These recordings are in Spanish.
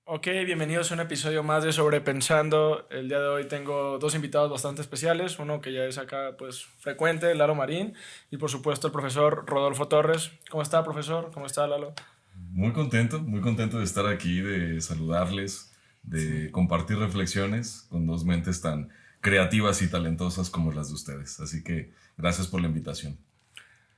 Ok, bienvenidos a un episodio más de Sobrepensando. El día de hoy tengo dos invitados bastante especiales, uno que ya es acá pues frecuente, Lalo Marín, y por supuesto el profesor Rodolfo Torres. ¿Cómo está, profesor? ¿Cómo está, Lalo? Muy contento de estar aquí, de saludarles, de Sí. compartir reflexiones con dos mentes tan creativas y talentosas como las de ustedes. Así que gracias por la invitación.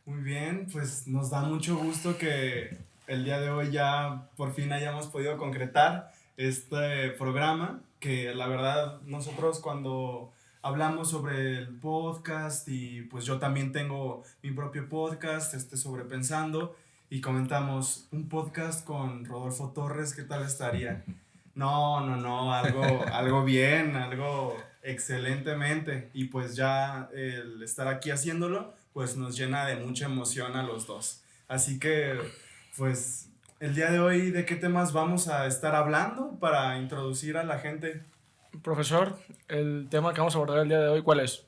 Muy bien, pues nos da mucho gusto que el día de hoy ya por fin hayamos podido concretar este programa, que la verdad nosotros cuando hablamos sobre el podcast y pues yo también tengo mi propio podcast, Sobrepensando, y comentamos un podcast con Rodolfo Torres, ¿qué tal estaría? No, no, no, algo bien, algo excelentemente. Y pues ya el estar aquí haciéndolo, pues nos llena de mucha emoción a los dos. Así que, pues, el día de hoy, ¿de qué temas vamos a estar hablando para introducir a la gente? Profesor, el tema que vamos a abordar el día de hoy, ¿cuál es?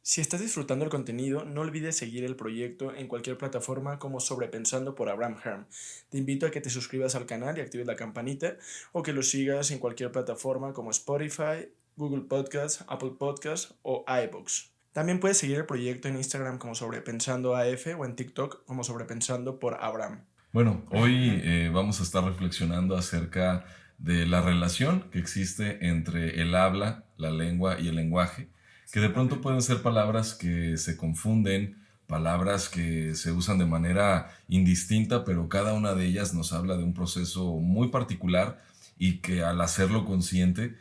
Si estás disfrutando el contenido, no olvides seguir el proyecto en cualquier plataforma como Sobrepensando por Abraham Herm. Te invito a que te suscribas al canal y actives la campanita o que lo sigas en cualquier plataforma como Spotify, Google Podcasts, Apple Podcasts o iBooks. También puedes seguir el proyecto en Instagram como Sobrepensando AF o en TikTok como Sobrepensando por Abraham. Bueno, hoy vamos a estar reflexionando acerca de la relación que existe entre el habla, la lengua y el lenguaje, que de pronto Exactamente. pueden ser palabras que se confunden, palabras que se usan de manera indistinta, pero cada una de ellas nos habla de un proceso muy particular y que al hacerlo consciente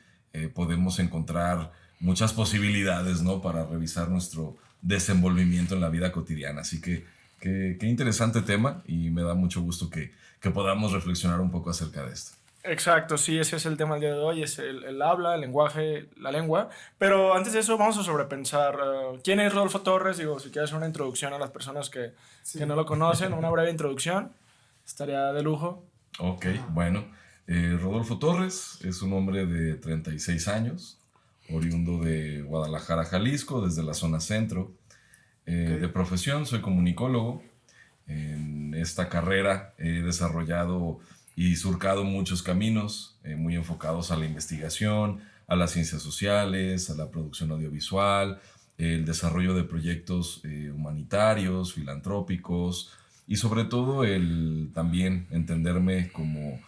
podemos encontrar muchas posibilidades, ¿no? Para revisar nuestro desenvolvimiento en la vida cotidiana. Así que qué interesante tema y me da mucho gusto que podamos reflexionar un poco acerca de esto. Exacto, sí, ese es el tema del día de hoy, es el habla, el lenguaje, la lengua. Pero antes de eso vamos a sobrepensar quién es Rodolfo Torres. Digo, si quieres una introducción a las personas que no Sí. lo conocen, una breve introducción, estaría de lujo. Ok, Ajá. bueno. Rodolfo Torres es un hombre de 36 años, oriundo de Guadalajara, Jalisco, desde la zona centro. Ok. De profesión soy comunicólogo. En esta carrera he desarrollado y surcado muchos caminos muy enfocados a la investigación, a las ciencias sociales, a la producción audiovisual, el desarrollo de proyectos humanitarios, filantrópicos y sobre todo el también entenderme como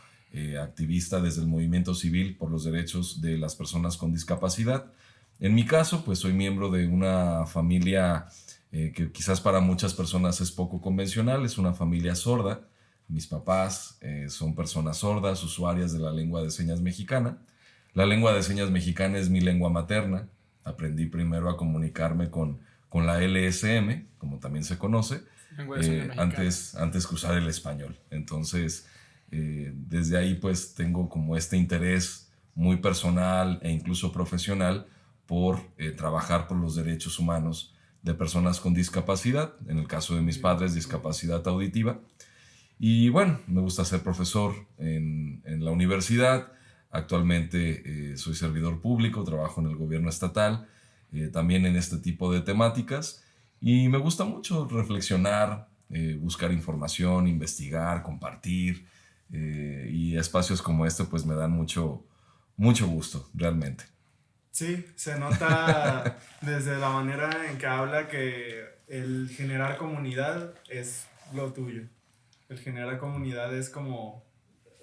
activista desde el movimiento civil por los derechos de las personas con discapacidad. En mi caso, pues soy miembro de una familia que quizás para muchas personas es poco convencional, es una familia sorda. Mis papás son personas sordas, usuarias de la lengua de señas mexicana. La lengua de señas mexicana es mi lengua materna. Aprendí primero a comunicarme con la LSM, como también se conoce, Lengua de señas mexicana. antes que usar el español. Entonces, desde ahí pues tengo como este interés muy personal e incluso profesional por trabajar por los derechos humanos de personas con discapacidad, en el caso de mis Bien, padres, muy bien. discapacidad auditiva. Y bueno, me gusta ser profesor en la universidad. Actualmente soy servidor público, trabajo en el gobierno estatal, también en este tipo de temáticas. Y me gusta mucho reflexionar, buscar información, investigar, compartir. Y espacios como este pues me dan mucho gusto, realmente. Sí, se nota desde la manera en que habla que el generar comunidad es lo tuyo. El generar comunidad es como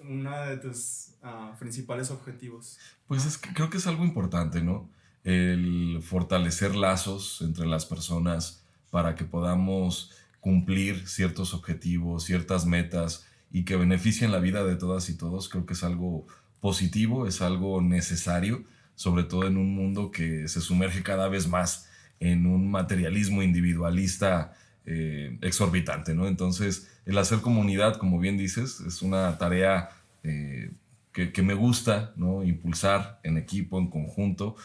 uno de tus principales objetivos. Pues es que creo que es algo importante, ¿no? El fortalecer lazos entre las personas para que podamos cumplir ciertos objetivos, ciertas metas y que beneficien la vida de todas y todos, creo que es algo positivo, es algo necesario, sobre todo en un mundo que se sumerge cada vez más en un materialismo individualista exorbitante, ¿no? Entonces, el hacer comunidad, como bien dices, es una tarea que me gusta, ¿no? Impulsar en equipo, en conjunto,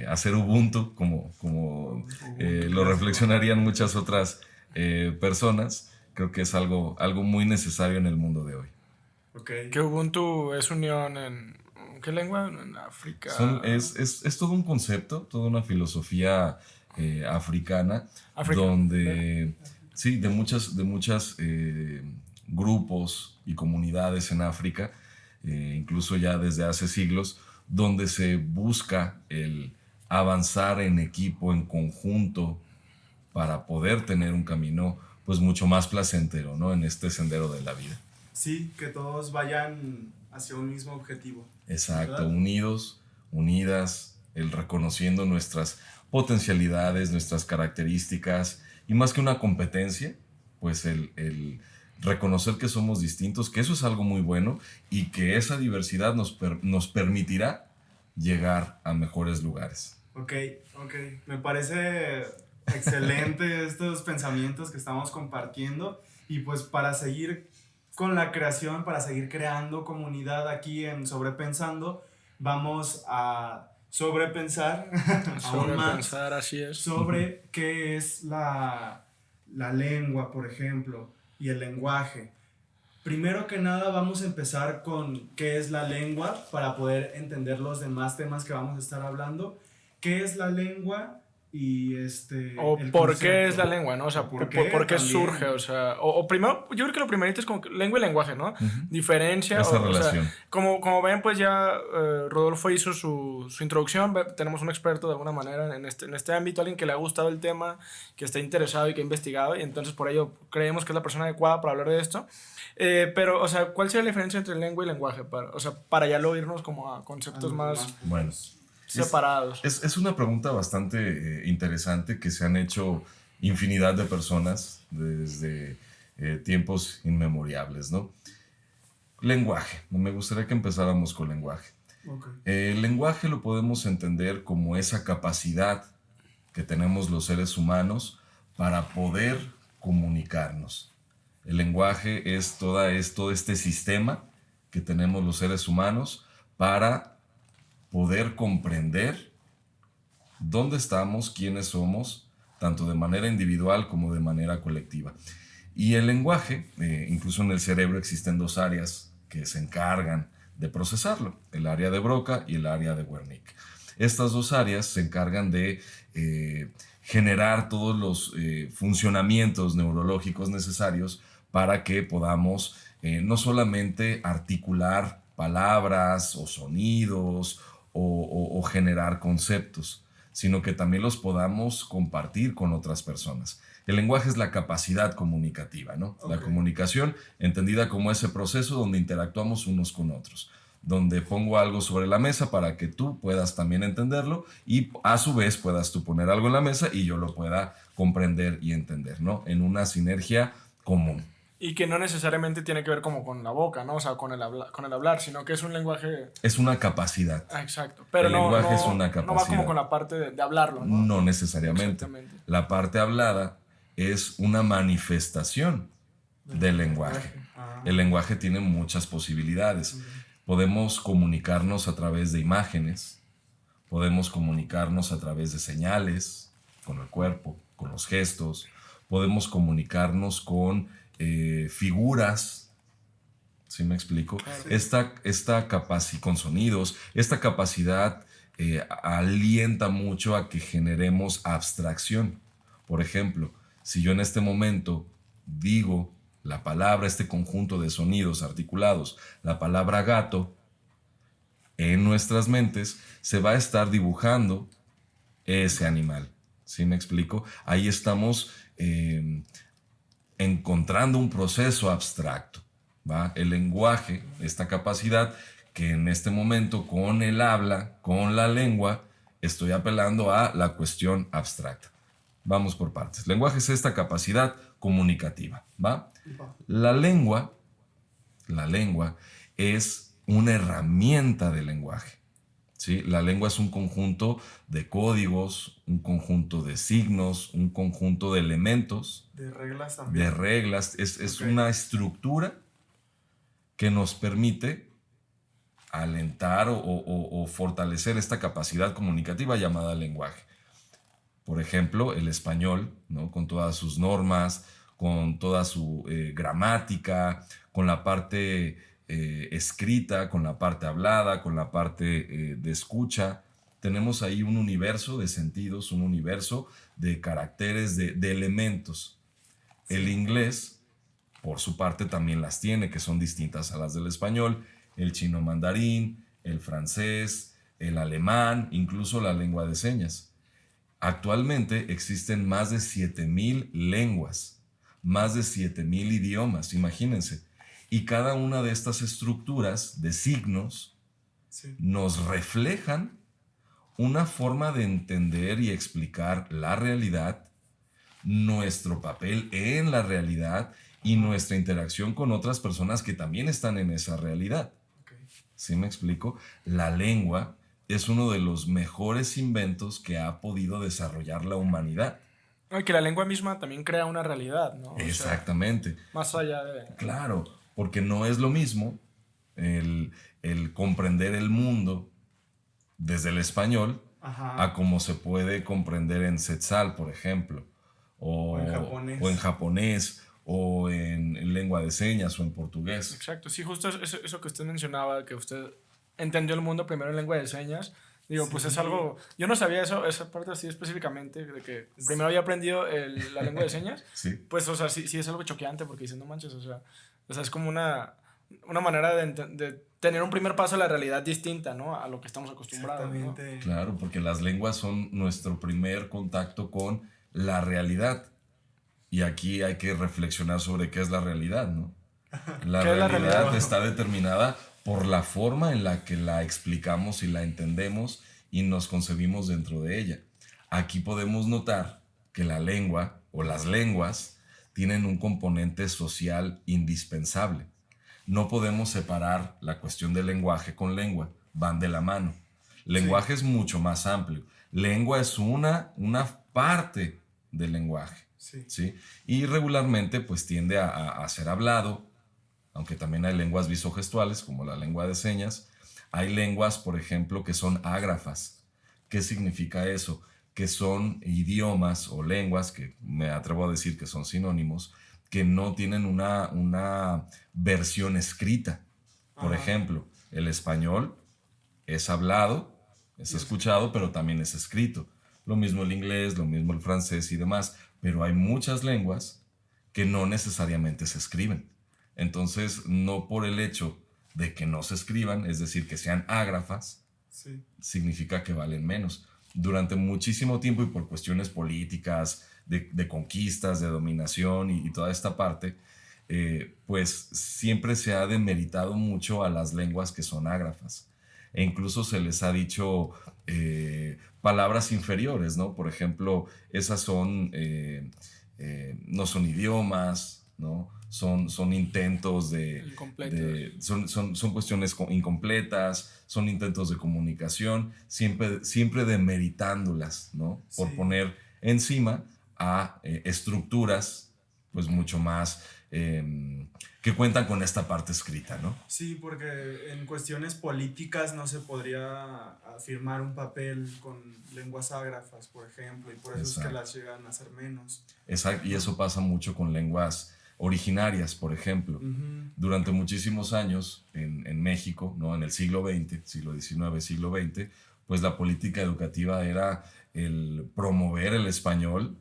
hacer Ubuntu, como Ubuntu, lo clásico. reflexionarían muchas otras personas. Creo que es algo muy necesario en el mundo de hoy. Ok. Que Ubuntu es unión en... ¿Qué lengua? En Son, África. es todo un concepto, toda una filosofía africana, África. donde, sí, de muchas grupos y comunidades en África, incluso ya desde hace siglos, donde se busca el avanzar en equipo, en conjunto, para poder tener un camino pues mucho más placentero, ¿no? En este sendero de la vida. Sí, que todos vayan hacia un mismo objetivo. Exacto, ¿Verdad? unidos, unidas, el reconociendo nuestras potencialidades, nuestras características, y más que una competencia, pues el reconocer que somos distintos, que eso es algo muy bueno y que esa diversidad nos permitirá llegar a mejores lugares. Ok, ok. Me parece excelente estos pensamientos que estamos compartiendo y pues para seguir con la creación, para seguir creando comunidad aquí en Sobrepensando, vamos a sobrepensar aún más Sobrepensar, así es. sobre qué es la lengua, por ejemplo, y el lenguaje. Primero que nada vamos a empezar con qué es la lengua para poder entender los demás temas que vamos a estar hablando. ¿Qué es la lengua? Y O el por qué es concepto. la lengua, ¿no? O sea, ¿Por por qué también? surge, o sea, o primero, yo creo que lo primerito es como que lengua y lenguaje, ¿no? Diferencia, Esa o sea, relación. como ven, pues ya Rodolfo hizo su introducción, tenemos un experto de alguna manera en este ámbito, alguien que le ha gustado el tema, que está interesado y que ha investigado, y entonces por ello creemos que es la persona adecuada para hablar de esto. Pero, o sea, ¿cuál sería la diferencia entre lengua y lenguaje? O sea, para ya luego irnos como a conceptos más Bueno, separados. es una pregunta bastante interesante que se han hecho infinidad de personas desde tiempos inmemorables, ¿no? Lenguaje. Me gustaría que empezáramos con lenguaje. Okay. El lenguaje lo podemos entender como esa capacidad que tenemos los seres humanos para poder comunicarnos. El lenguaje es todo este sistema que tenemos los seres humanos para poder comprender dónde estamos, quiénes somos, tanto de manera individual como de manera colectiva. Y el lenguaje, incluso en el cerebro existen dos áreas que se encargan de procesarlo, el área de Broca y el área de Wernicke. Estas dos áreas se encargan de generar todos los funcionamientos neurológicos necesarios para que podamos no solamente articular palabras o sonidos o generar conceptos, sino que también los podamos compartir con otras personas. El lenguaje es la capacidad comunicativa, ¿no? Okay. La comunicación entendida como ese proceso donde interactuamos unos con otros, donde pongo algo sobre la mesa para que tú puedas también entenderlo y a su vez puedas tú poner algo en la mesa y yo lo pueda comprender y entender, ¿no? En una sinergia común. Y que no necesariamente tiene que ver como con la boca, ¿no? O sea, con el hablar, sino que es un lenguaje... Es una capacidad. Ah, exacto. Pero el lenguaje es una capacidad. No va como con la parte de hablarlo, ¿no? No necesariamente. La parte hablada es una manifestación del lenguaje. El lenguaje tiene muchas posibilidades. Podemos comunicarnos a través de imágenes, podemos comunicarnos a través de señales, con el cuerpo, con los gestos, podemos comunicarnos con figuras, ¿sí me explico? Esta capacidad, con sonidos, esta capacidad alienta mucho a que generemos abstracción. Por ejemplo, si yo en este momento digo la palabra, este conjunto de sonidos articulados, la palabra gato, en nuestras mentes se va a estar dibujando ese animal. ¿Sí me explico? Ahí estamos encontrando un proceso abstracto, ¿va? El lenguaje, esta capacidad que en este momento con el habla, con la lengua, estoy apelando a la cuestión abstracta. Vamos por partes. Lenguaje es esta capacidad comunicativa, ¿va? La lengua es una herramienta del lenguaje, ¿sí? La lengua es un conjunto de códigos, un conjunto de signos, un conjunto de elementos. De reglas también. De reglas. Es una estructura que nos permite alentar o fortalecer esta capacidad comunicativa llamada lenguaje. Por ejemplo, el español, ¿no? Con todas sus normas, con toda su gramática, con la parte escrita, con la parte hablada, con la parte de escucha. Tenemos ahí un universo de sentidos, un universo de caracteres, de elementos. Sí. El inglés, por su parte, también las tiene, que son distintas a las del español. el chino mandarín, el francés, el alemán, incluso la lengua de señas. Actualmente existen más de 7,000 lenguas, más de 7,000 idiomas, imagínense. Y cada una de estas estructuras de signos Sí. nos reflejan una forma de entender y explicar la realidad, nuestro papel en la realidad y nuestra interacción con otras personas que también están en esa realidad. Ok. ¿Sí me explico? La lengua es uno de los mejores inventos que ha podido desarrollar la humanidad. No, y que la lengua misma también crea una realidad, ¿no? O sea, Exactamente. más allá de... Claro, porque no es lo mismo el comprender el mundo desde el español Ajá. a como se puede comprender en Quetzal, por ejemplo, O en japonés. o en japonés, o en lengua de señas, o en portugués. Exacto, sí, justo eso que usted mencionaba, que usted entendió el mundo primero en lengua de señas. Digo, pues es Sí. algo... Yo no sabía eso, esa parte así específicamente, de que primero había aprendido la lengua de señas. Sí, Pues, o sea, sí es algo choqueante porque dicen, no manches, o sea, es como una manera de tener un primer paso a la realidad distinta, ¿no? A lo que estamos acostumbrados, ¿no? Exactamente. claro, porque las lenguas son nuestro primer contacto con la realidad. Y aquí hay que reflexionar sobre qué es la realidad, ¿no? La ¿Qué es la realidad realidad? está determinada por la forma en la que la explicamos y la entendemos y nos concebimos dentro de ella. Aquí podemos notar que la lengua o las lenguas tienen un componente social indispensable. No podemos separar la cuestión del lenguaje con lengua, van de la mano. Lenguaje es mucho más amplio. Lengua es una parte del lenguaje. Sí. ¿Sí? Y regularmente pues tiende a ser hablado, aunque también hay lenguas visogestuales como la lengua de señas. Hay lenguas, por ejemplo, que son ágrafas. ¿Qué significa eso? Que son idiomas o lenguas, que me atrevo a decir que son sinónimos, que no tienen una versión escrita. Por Ajá. ejemplo, el español es hablado, es escuchado, pero también es escrito. Lo mismo el inglés, lo mismo el francés y demás, pero hay muchas lenguas que no necesariamente se escriben. Entonces, no por el hecho de que no se escriban, es decir, que sean ágrafas, Sí. significa que valen menos. Durante muchísimo tiempo y por cuestiones políticas, de conquistas, de dominación y toda esta parte, pues siempre se ha demeritado mucho a las lenguas que son ágrafas. E incluso se les ha dicho palabras inferiores, ¿no? Por ejemplo, esas no son idiomas, ¿no? Son intentos Incompletos. son cuestiones incompletas, son intentos de comunicación, siempre demeritándolas, ¿no? Por Sí. poner encima a estructuras, pues mucho más que cuentan con esta parte escrita, ¿no? Sí, porque en cuestiones políticas no se podría afirmar un papel con lenguas ágrafas, por ejemplo, y por eso es que Exacto. las llegan a ser menos. Exacto, y eso pasa mucho con lenguas originarias, por ejemplo. Ujú. Durante muchísimos años en México, ¿no? En el siglo XX, siglo XIX, siglo XX, pues la política educativa era el promover el español,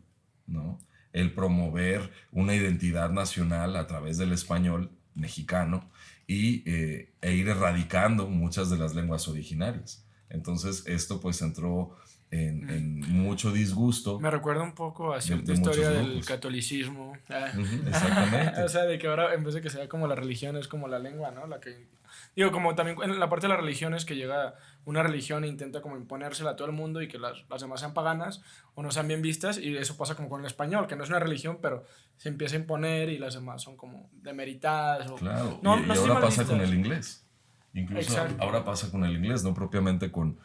¿no? El promover una identidad nacional a través del español mexicano e ir erradicando muchas de las lenguas originarias. Entonces esto pues entró en mucho disgusto Me recuerda un poco a de cierta muchos historia del grupos. catolicismo. Ujú, exactamente. O sea, de que ahora en vez de que sea como la religión es como la lengua, ¿no? La que... Digo, como también en la parte de la religión es que llega una religión e intenta como imponérsela a todo el mundo y que las demás sean paganas o no sean bien vistas, y eso pasa como con el español, que no es una religión, pero se empieza a imponer y las demás son como demeritadas o... Claro, No, y no sé si ahora mal pasa con vistas. el inglés. Incluso Exacto. ahora pasa con el inglés, no propiamente con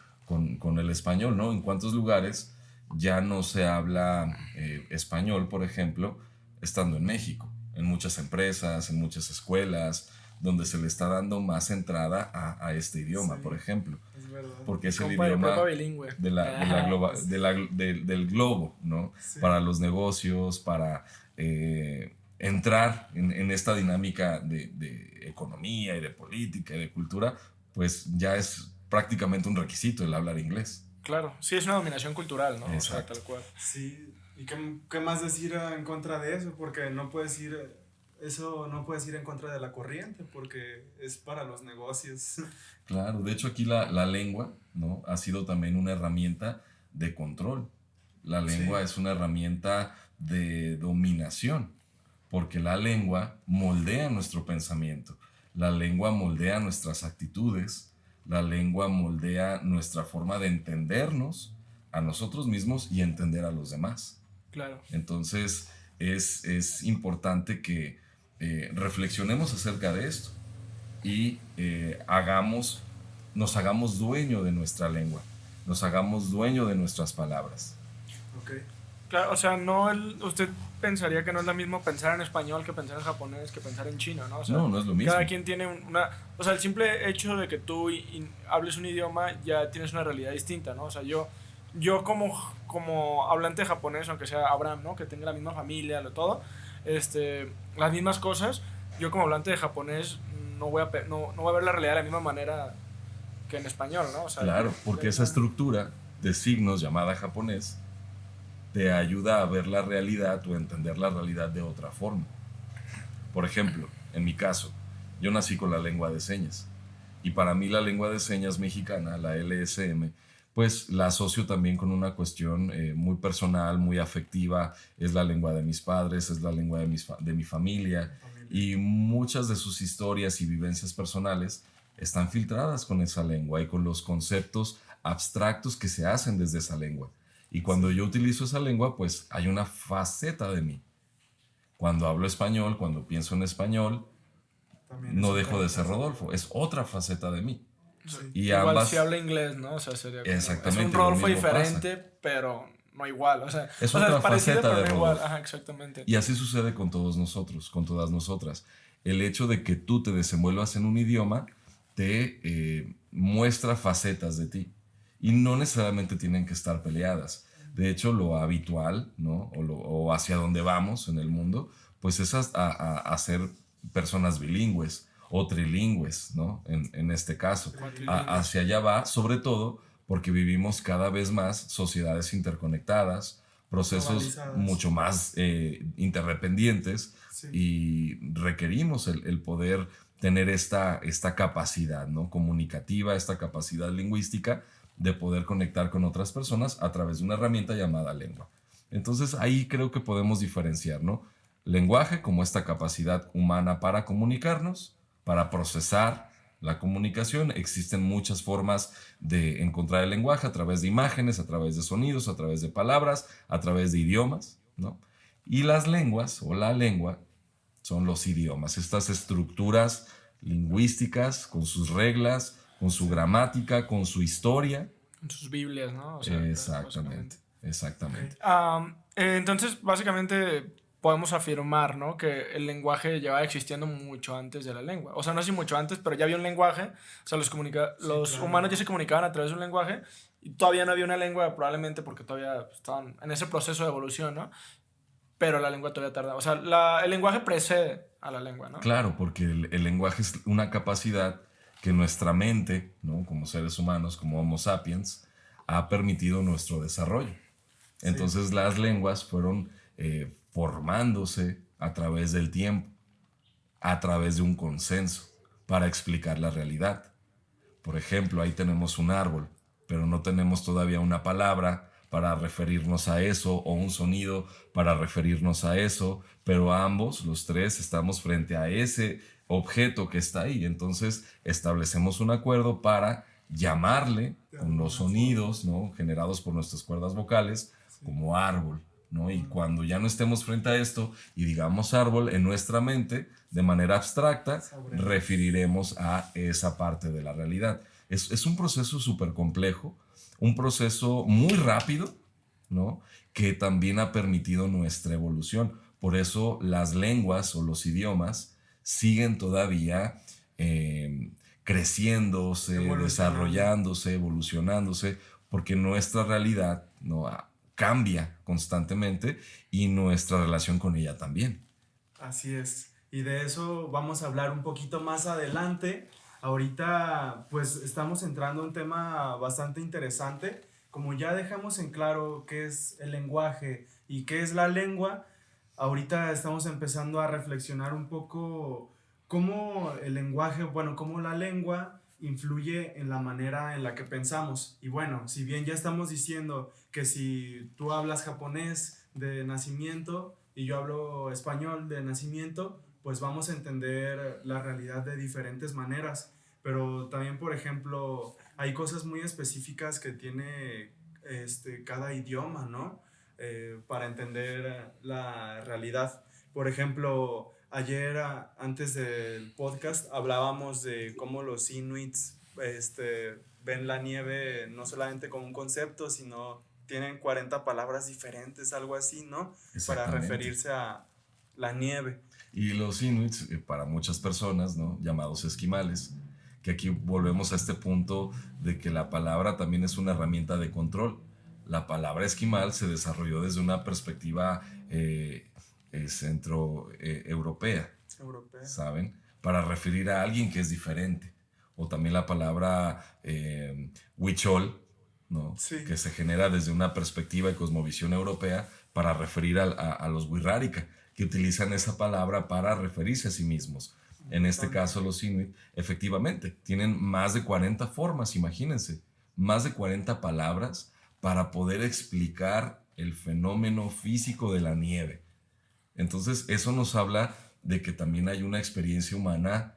el español, ¿no? En cuántos lugares ya no se habla español, por ejemplo, estando en México, en muchas empresas, en muchas escuelas, donde se le está dando más entrada a este idioma, Sí. por ejemplo, Es verdad. porque es el Compa idioma bilingüe. del globo, ¿no? Sí. Para los negocios, para entrar en esta dinámica de economía y de política y de cultura, pues ya es prácticamente un requisito el hablar inglés. Claro, sí es una dominación cultural, ¿no? O sea, Exacto. tal cual. Sí, ¿y qué más decir en contra de eso? Porque no puedes ir eso no puedes ir en contra de la corriente porque es para los negocios. Claro, de hecho aquí la lengua, ¿no? Ha sido también una herramienta de control. La lengua Sí, es una herramienta de dominación, porque la lengua moldea nuestro pensamiento, la lengua moldea nuestras actitudes, la lengua moldea nuestra forma de entendernos a nosotros mismos y entender a los demás. Claro. Entonces es importante que reflexionemos acerca de esto y nos hagamos dueño de nuestra lengua, nos hagamos dueño de nuestras palabras. ok. Claro, o sea, usted pensaría que no es lo mismo pensar en español que pensar en japonés que pensar en chino, ¿no? O sea, No, no es lo mismo. cada quien tiene una... O sea, el simple hecho de que tú hables un idioma ya tienes una realidad distinta, ¿no? O sea, yo como hablante de japonés, aunque sea Abraham, ¿no? Que tenga la misma familia, todo, las mismas cosas, yo como hablante de japonés no voy a ver la realidad de la misma manera que en español, ¿no? O sea, Claro, porque esa estructura de signos llamada japonés te ayuda a ver la realidad o entender la realidad de otra forma. Por ejemplo, en mi caso, yo nací con la lengua de señas y para mí la lengua de señas mexicana, la LSM, pues la asocio también con una cuestión muy personal, muy afectiva. Es la lengua de mis padres, es la lengua de mi familia Familia. y muchas de sus historias y vivencias personales están filtradas con esa lengua y con los conceptos abstractos que se hacen desde esa lengua. Y cuando yo utilizo esa lengua, pues hay una faceta de mí. Cuando hablo español, cuando pienso en español, También es no otra dejo de ser faceta. Rodolfo, es otra faceta de mí. Sí, Y igual si ambas, habla inglés, ¿no? O sea, sería como... Es un exactamente lo Rodolfo mismo pasa. diferente, pero no igual. Es O sea, es otra parecido, faceta pero de no igual. Rodolfo. Ajá, exactamente. Y así sucede con todos nosotros, con todas nosotras. El hecho de que tú te desenvuelvas en un idioma te muestra facetas de ti. Y no necesariamente tienen que estar peleadas. De hecho, lo habitual, ¿no? O hacia donde vamos en el mundo, pues es a ser personas bilingües o trilingües, ¿no? En este caso. Cuatrilingües. Hacia allá va, sobre todo porque vivimos cada vez más sociedades interconectadas, procesos globalizadas. mucho más interdependientes Sí, y requerimos el poder tener esta capacidad, ¿no? Comunicativa, esta capacidad lingüística de poder conectar con otras personas a través de una herramienta llamada lengua. Entonces ahí creo que podemos diferenciar, ¿no? Lenguaje como esta capacidad humana para comunicarnos, para procesar la comunicación. Existen muchas formas de encontrar el lenguaje a través de imágenes, a través de sonidos, a través de palabras, a través de idiomas, ¿no? Y las lenguas o la lengua son los idiomas, estas estructuras lingüísticas con sus reglas, con su sí, gramática, con su historia. En sus Biblias, ¿no? O sea, Exactamente, básicamente. exactamente. ok. Entonces, básicamente podemos afirmar, ¿no? Que el lenguaje llevaba existiendo mucho antes de la lengua. O sea, no así mucho antes, pero ya había un lenguaje. O sea, Sí, los humanos ya claro. se comunicaban a través de un lenguaje y todavía no había una lengua, probablemente porque todavía estaban en ese proceso de evolución, ¿no? Pero la lengua todavía tarda. O sea, el lenguaje precede a la lengua, ¿no? Claro, porque el lenguaje es una capacidad que nuestra mente, ¿no? Como seres humanos, como Homo sapiens, ha permitido nuestro desarrollo. Sí, Entonces las lenguas fueron formándose a través del tiempo, a través de un consenso, para explicar la realidad. Por ejemplo, ahí tenemos un árbol, pero no tenemos todavía una palabra para referirnos a eso o un sonido para referirnos a eso, pero ambos, los tres, estamos frente a ese objeto que está ahí. Entonces establecemos un acuerdo para llamarle de con los alguna forma. sonidos, ¿no? Generados por nuestras cuerdas vocales Sí. como árbol, ¿no? Y Mm, cuando ya no estemos frente a esto y digamos árbol en nuestra mente, de manera abstracta, sabremos. referiremos a esa parte de la realidad. Es un proceso súper complejo, un proceso muy rápido, ¿no? Que también ha permitido nuestra evolución. Por eso las lenguas o los idiomas siguen todavía creciéndose, Evolucionando. desarrollándose, evolucionándose, porque nuestra realidad, ¿no? Cambia constantemente y nuestra relación con ella también. Así es. Y de eso vamos a hablar un poquito más adelante. Ahorita pues estamos entrando a un tema bastante interesante. Como ya dejamos en claro qué es el lenguaje y qué es la lengua, ahorita estamos empezando a reflexionar un poco cómo el lenguaje, bueno, cómo la lengua influye en la manera en la que pensamos. Y bueno, si bien ya estamos diciendo que si tú hablas japonés de nacimiento y yo hablo español de nacimiento, pues vamos a entender la realidad de diferentes maneras. Pero también, por ejemplo, hay cosas muy específicas que tiene cada idioma, ¿no? Para entender la realidad. Por ejemplo, ayer, antes del podcast, hablábamos de cómo los inuits ven la nieve no solamente como un concepto, sino tienen 40 palabras diferentes, algo así, ¿no? Para Exactamente. referirse a la nieve. Y los inuits, para muchas personas, ¿no? Llamados esquimales, que aquí volvemos a este punto de que la palabra también es una herramienta de control. La palabra esquimal se desarrolló desde una perspectiva centroeuropea, Europea. ¿saben? Para referir a alguien que es diferente. O también la palabra huichol, ¿no? Sí. Que se genera desde una perspectiva y cosmovisión europea para referir a los wixárika, que utilizan esa palabra para referirse a sí mismos. En este caso, los inuit, efectivamente, tienen más de 40 formas, imagínense, más de 40 palabras para poder explicar el fenómeno físico de la nieve. Entonces, eso nos habla de que también hay una experiencia humana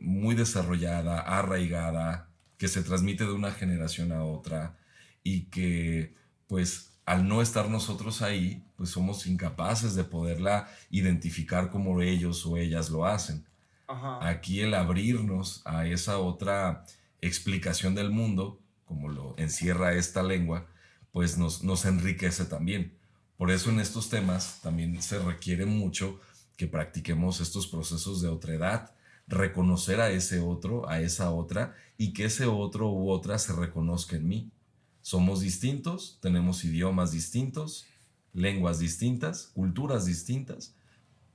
muy desarrollada, arraigada, que se transmite de una generación a otra y que, pues, al no estar nosotros ahí, pues somos incapaces de poderla identificar como ellos o ellas lo hacen. Ajá. Aquí el abrirnos a esa otra explicación del mundo, como lo encierra esta lengua, pues nos enriquece también. Por eso en estos temas también se requiere mucho que practiquemos estos procesos de otredad, reconocer a ese otro, a esa otra, y que ese otro u otra se reconozca en mí. Somos distintos, tenemos idiomas distintos, lenguas distintas, culturas distintas,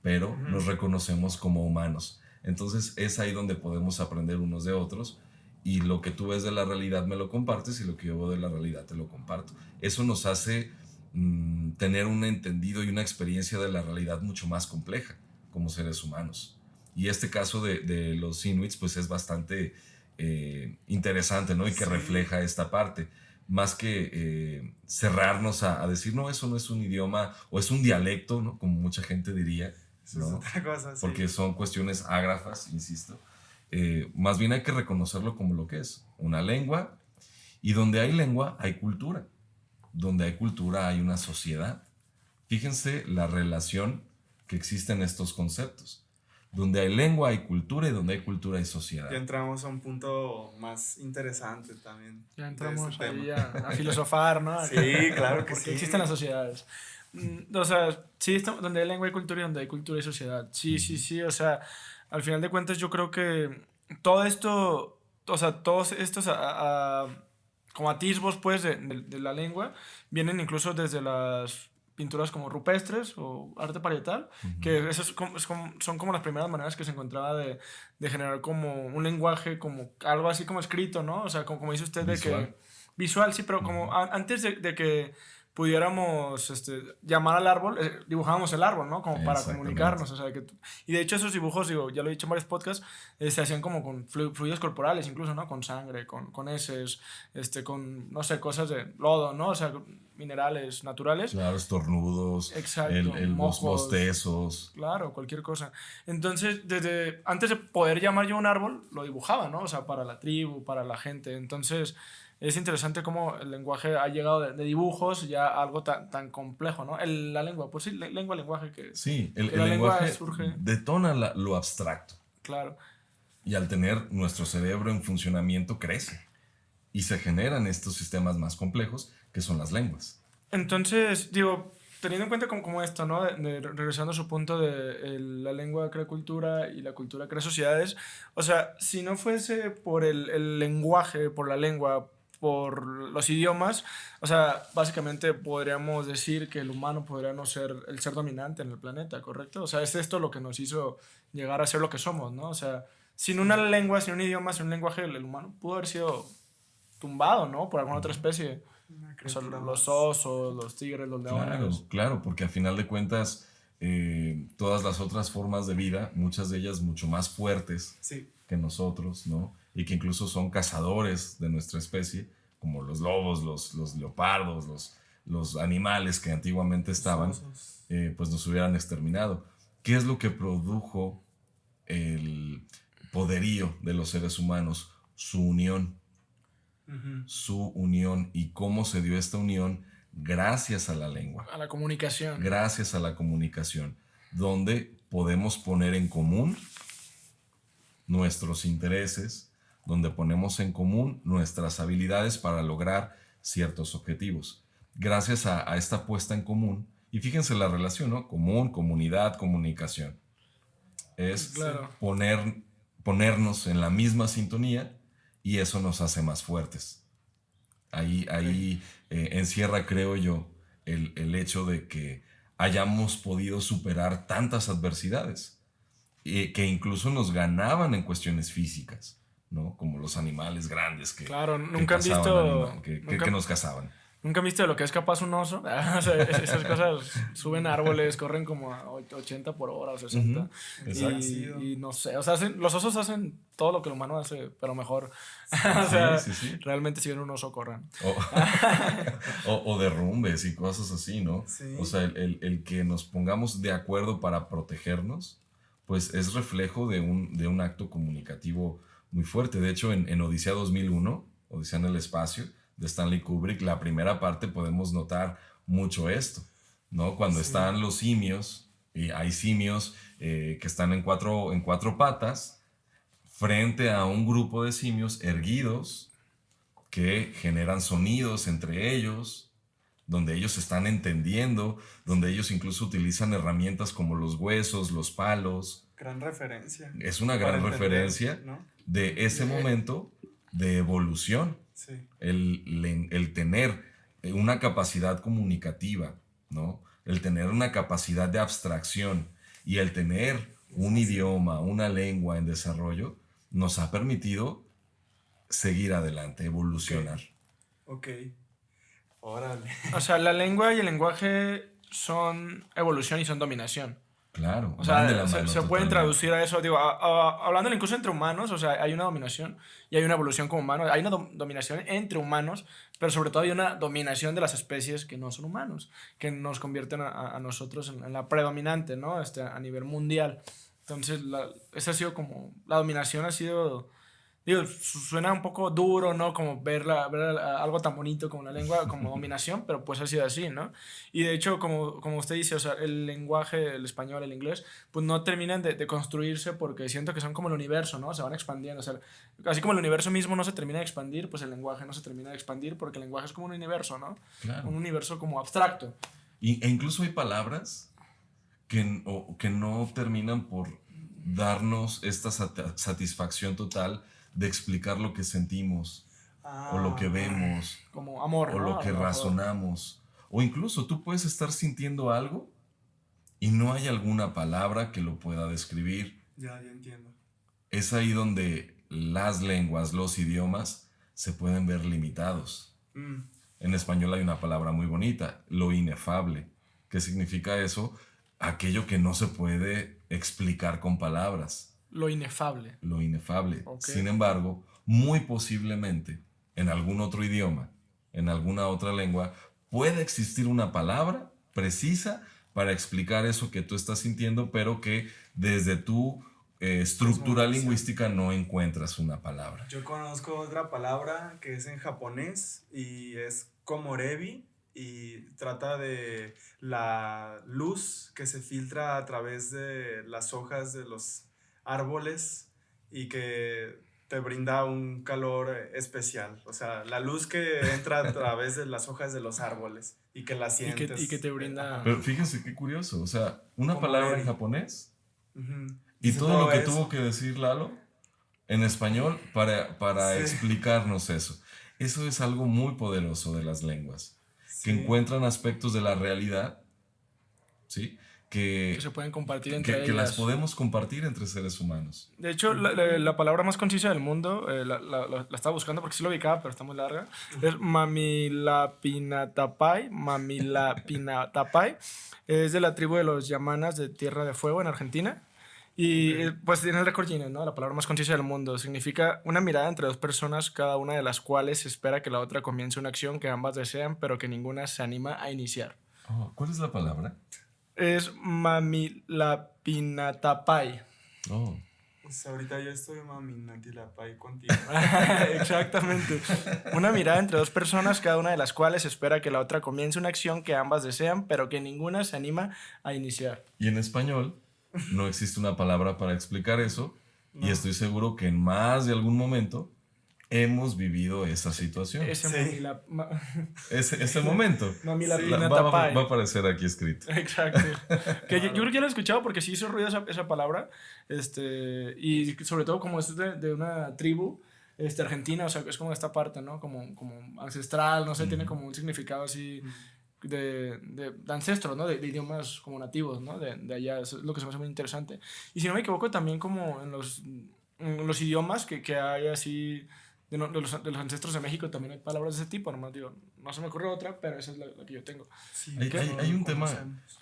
pero nos reconocemos como humanos. Entonces es ahí donde podemos aprender unos de otros y lo que tú ves de la realidad me lo compartes y lo que yo veo de la realidad te lo comparto. Eso nos hace tener un entendido y una experiencia de la realidad mucho más compleja como seres humanos. Y este caso de los inuits pues es bastante interesante, ¿no? Y que Sí. refleja esta parte. Más que cerrarnos a decir, no, eso no es un idioma o es un dialecto, ¿no? Como mucha gente diría, Eso ¿no? es otra cosa, sí. Porque son cuestiones ágrafas, insisto. Más bien hay que reconocerlo como lo que es, una lengua, y donde hay lengua hay cultura, donde hay cultura hay una sociedad. Fíjense la relación que existe en estos conceptos. Donde hay lengua hay cultura y donde hay cultura hay sociedad. Ya entramos a un punto más interesante también. Ya de entramos este ahí tema. a filosofar, ¿no? Sí, claro que Porque sí. existen las sociedades. O sea, sí, donde hay lengua hay cultura y donde hay cultura y sociedad. Sí, sí, sí. O sea, al final de cuentas yo creo que todo esto, o sea, todos estos como atisbos, pues, de la lengua, vienen incluso desde las pinturas como rupestres o arte parietal, que esas son como las primeras maneras que se encontraba de generar como un lenguaje, como algo así como escrito, ¿no? O sea, como dice usted, Visual. de que visual, sí, pero como antes de que pudiéramos llamar al árbol, dibujábamos el árbol, ¿no? Como para Exactamente. comunicarnos, o sea, y de hecho esos dibujos, digo, ya lo he dicho en varios podcasts, se hacían como con fluidos corporales incluso, ¿no? Con sangre, con heces, con, no sé, cosas de lodo, ¿no? O sea, minerales naturales. Claro, estornudos, Exacto, mojos. bostezos. Claro, cualquier cosa. Entonces, desde antes de poder llamar yo un árbol, lo dibujaba, ¿no? O sea, para la tribu, para la gente. Entonces, es interesante cómo el lenguaje ha llegado de dibujos ya a algo tan complejo, ¿no? La lengua, pues sí, lenguaje que... Sí, que el la lengua lenguaje surge, detona lo abstracto. claro. Y al tener nuestro cerebro en funcionamiento crece. Y se generan estos sistemas más complejos que son las lenguas. Entonces, digo, teniendo en cuenta como esto, ¿no? Regresando a su punto de la lengua crea cultura y la cultura crea sociedades, o sea, si no fuese por el lenguaje, por la lengua, por los idiomas, o sea, básicamente podríamos decir que el humano podría no ser el ser dominante en el planeta, ¿correcto? O sea, es esto lo que nos hizo llegar a ser lo que somos, ¿no? O sea, sin una lengua, sin un idioma, sin un lenguaje, el humano pudo haber sido tumbado, ¿no? Por alguna otra especie. Una O sea, criatura los más. osos, los tigres, los leones. Claro, claro, porque a final de cuentas todas las otras formas de vida, muchas de ellas mucho más fuertes Sí. que nosotros, ¿no? Y que incluso son cazadores de nuestra especie, como los lobos, los leopardos, los animales que antiguamente estaban, Osos. pues nos hubieran exterminado. ¿Qué es lo que produjo el poderío de los seres humanos? Su unión. Ujú. Su unión. ¿Y cómo se dio esta unión? Gracias a la lengua, A la comunicación. gracias a la comunicación, donde podemos poner en común nuestros intereses, donde ponemos en común nuestras habilidades para lograr ciertos objetivos. Gracias a esta puesta en común, y fíjense la relación, ¿no? Común, comunidad, comunicación. Es Claro. ponernos en la misma sintonía y eso nos hace más fuertes. Ahí encierra, creo yo, el hecho de que hayamos podido superar tantas adversidades que incluso nos ganaban en cuestiones físicas, ¿no? Como los animales grandes que, Claro, que nunca han cazaban visto. que nos cazaban. ¿Nunca han visto lo que es capaz un oso? O sea, esas cosas suben árboles, corren como a 80 por hora o 60. Ujú, exacto. Y no sé, o sea, los osos hacen todo lo que el humano hace, pero mejor. O sea, Sí. realmente si ven un oso, corran. O derrumbes y cosas así, ¿no? Sí. O sea, el que nos pongamos de acuerdo para protegernos, pues es reflejo de un acto comunicativo muy fuerte. De hecho, en Odisea 2001, Odisea en el espacio, de Stanley Kubrick, la primera parte podemos notar mucho esto, ¿no? Cuando están los simios, y hay simios que están en cuatro patas, frente a un grupo de simios erguidos que generan sonidos entre ellos, donde ellos se están entendiendo, donde ellos incluso utilizan herramientas como los huesos, los palos. Gran referencia. Es una Para gran entender, referencia ¿no? de ese momento de evolución. Sí. El tener una capacidad comunicativa, ¿no? El tener una capacidad de abstracción y el tener un idioma, una lengua en desarrollo, nos ha permitido seguir adelante, evolucionar. Ok. Órale. O sea, la lengua y el lenguaje son evolución y son dominación. Claro, O van de sea, la mano se pueden totalmente. traducir a eso, digo, hablando incluso entre humanos, o sea, hay una dominación y hay una evolución como humanos, hay una dominación entre humanos, pero sobre todo hay una dominación de las especies que no son humanos, que nos convierten a nosotros en la predominante, ¿no? A nivel mundial. Entonces, esa ha sido como, la dominación ha sido, digo, suena un poco duro, ¿no? Como ver algo tan bonito como la lengua, como dominación, pero pues ha sido así, ¿no? Y de hecho, como usted dice, o sea, el lenguaje, el español, el inglés, pues no terminan de construirse porque siento que son como el universo, ¿no? Se van expandiendo, o sea, así como el universo mismo no se termina de expandir, pues el lenguaje no se termina de expandir porque el lenguaje es como un universo, ¿no? Claro. Un universo como abstracto. E incluso hay palabras que no terminan por darnos esta satisfacción total de explicar lo que sentimos, o lo que vemos, Como amor, o ¿no? lo que A mejor. razonamos. O incluso tú puedes estar sintiendo algo y no hay alguna palabra que lo pueda describir. Ya entiendo. Es ahí donde las lenguas, los idiomas, se pueden ver limitados. En español hay una palabra muy bonita, lo inefable. ¿Qué significa eso? Aquello que no se puede explicar con palabras. Lo inefable. Lo inefable. Ok. Sin embargo, muy posiblemente en algún otro idioma, en alguna otra lengua, puede existir una palabra precisa para explicar eso que tú estás sintiendo, pero que desde tu estructura lingüística no encuentras una palabra. Yo conozco otra palabra que es en japonés y es komorebi y trata de la luz que se filtra a través de las hojas de los árboles y que te brinda un calor especial. O sea, la luz que entra a través de las hojas de los árboles y que la sientes. Y que te brinda... Ajá. Pero fíjense qué curioso, o sea, una Como palabra Levi. en japonés Ujú. y Dice todo lo que eso. tuvo que decir Lalo en español para Sí. explicarnos eso. Eso es algo muy poderoso de las lenguas, que Sí. encuentran aspectos de la realidad, ¿sí? que que, se pueden compartir entre que las ellas. podemos compartir entre seres humanos. De hecho, la palabra más concisa del mundo, la estaba buscando porque sí lo ubicaba, pero está muy larga, es Mamilapinatapai. Mamilapinatapai es de la tribu de los Yamanas de Tierra de Fuego en Argentina. Y pues tiene el récord Guinness, ¿no? La palabra más concisa del mundo. Significa una mirada entre dos personas, cada una de las cuales espera que la otra comience una acción que ambas desean, pero que ninguna se anima a iniciar. Oh, ¿cuál es la palabra? Es Mamilapinatapai. Oh. Pues ahorita yo estoy maminatilapay contigo. Exactamente. Una mirada entre dos personas, cada una de las cuales espera que la otra comience una acción que ambas desean, pero que ninguna se anima a iniciar. Y en español no existe una palabra para explicar eso. Y estoy seguro que en más de algún momento hemos vivido esa situación. Ese Sí. Ese momento. Mamilapinatapai. Va a aparecer aquí escrito. Exacto. Que yo creo que ya lo he escuchado porque sí hizo ruido esa palabra. Y sobre todo como es de una tribu argentina, o sea, es como esta parte, ¿no? Como ancestral, no sé, tiene como un significado así de ancestros, ¿no? De idiomas como nativos, ¿no? De allá, eso es lo que se me hace muy interesante. Y si no me equivoco, también como en los idiomas que hay así de los ancestros de México también hay palabras de ese tipo, nomás digo, no se me ocurre otra, pero esa es la que yo tengo. Sí, Hay un tema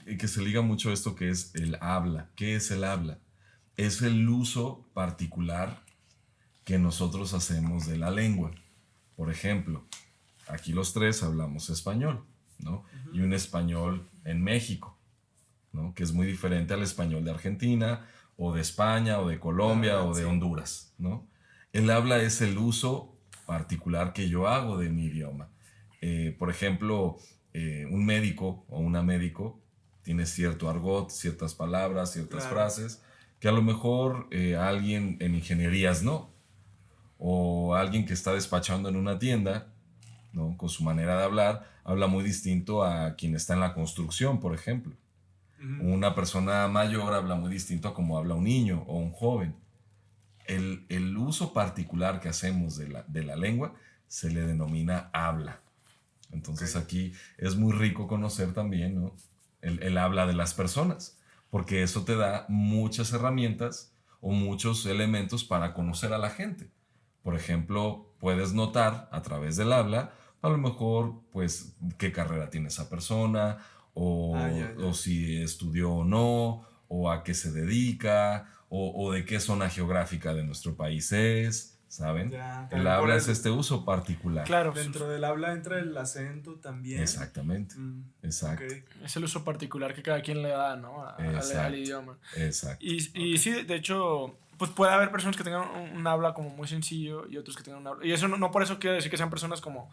que se liga mucho a esto que es el habla. ¿Qué es el habla? Es el uso particular que nosotros hacemos de la lengua. Por ejemplo, aquí los tres hablamos español, ¿no? Y un español en México, ¿no? Que es muy diferente al español de Argentina, o de España, o de Colombia, o de Honduras, ¿no? El habla es el uso particular que yo hago de mi idioma. Por ejemplo, un médico o una médico tiene cierto argot, ciertas palabras, ciertas frases, que a lo mejor alguien en ingenierías no, o alguien que está despachando en una tienda, ¿no? Con su manera de hablar, habla muy distinto a quien está en la construcción, por ejemplo. Una persona mayor habla muy distinto a como habla un niño o un joven. El uso particular que hacemos de la lengua se le denomina habla. Entonces aquí es muy rico conocer también, ¿no? el habla de las personas, porque eso te da muchas herramientas o muchos elementos para conocer a la gente. Por ejemplo, puedes notar a través del habla, a lo mejor, pues, qué carrera tiene esa persona, o si estudió o no, o a qué se dedica, o de qué zona geográfica de nuestro país es, ¿saben? El habla es este uso particular. Claro. Dentro del habla entra el acento también. Exactamente. Exacto. Okay. Es el uso particular que cada quien le da, ¿no? Al idioma. Exacto. Y sí, de hecho, pues puede haber personas que tengan un habla como muy sencillo y otros que tengan un habla. Y eso no por eso quiere decir que sean personas como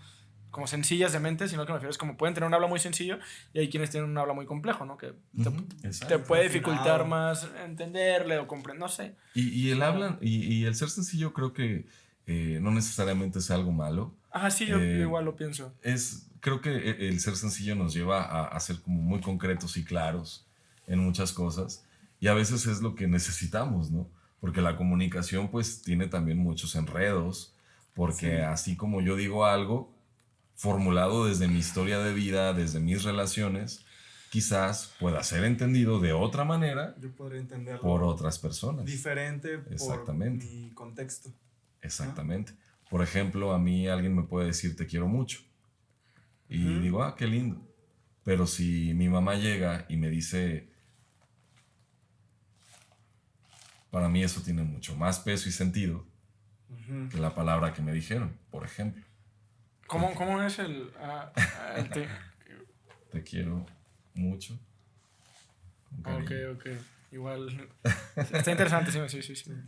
sencillas de mente, sino que me refiero es como pueden tener un habla muy sencillo y hay quienes tienen un habla muy complejo, ¿no? Que te puede dificultar más entenderle o comprender, no sé. Y el habla y el ser sencillo creo que no necesariamente es algo malo. Ajá, sí, yo igual lo pienso. Creo que el ser sencillo nos lleva a ser como muy concretos y claros en muchas cosas y a veces es lo que necesitamos, ¿no? Porque la comunicación pues tiene también muchos enredos, porque así como yo digo algo formulado desde mi historia de vida, desde mis relaciones, quizás pueda ser entendido de otra manera. Yo podría entenderlo por otras personas. Diferente por mi contexto. Exactamente. Por ejemplo, a mí alguien me puede decir te quiero mucho. Y digo, qué lindo. Pero si mi mamá llega y me dice, para mí eso tiene mucho más peso y sentido que la palabra que me dijeron, por ejemplo. ¿Cómo es el Te quiero mucho? Ok. Igual. Está interesante, sí.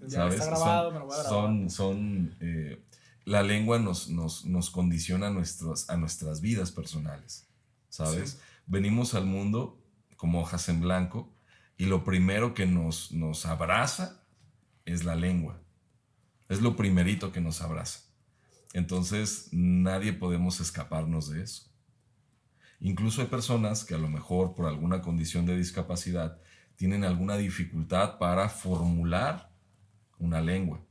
Ya ¿sabes? está grabado, me lo voy a grabar. La lengua nos condiciona a nuestras vidas personales, ¿sabes? Sí. Venimos al mundo como hojas en blanco y lo primero que nos abraza es la lengua. Es lo primerito que nos abraza. Entonces, nadie podemos escaparnos de eso. Incluso hay personas que a lo mejor por alguna condición de discapacidad tienen alguna dificultad para formular una lengua.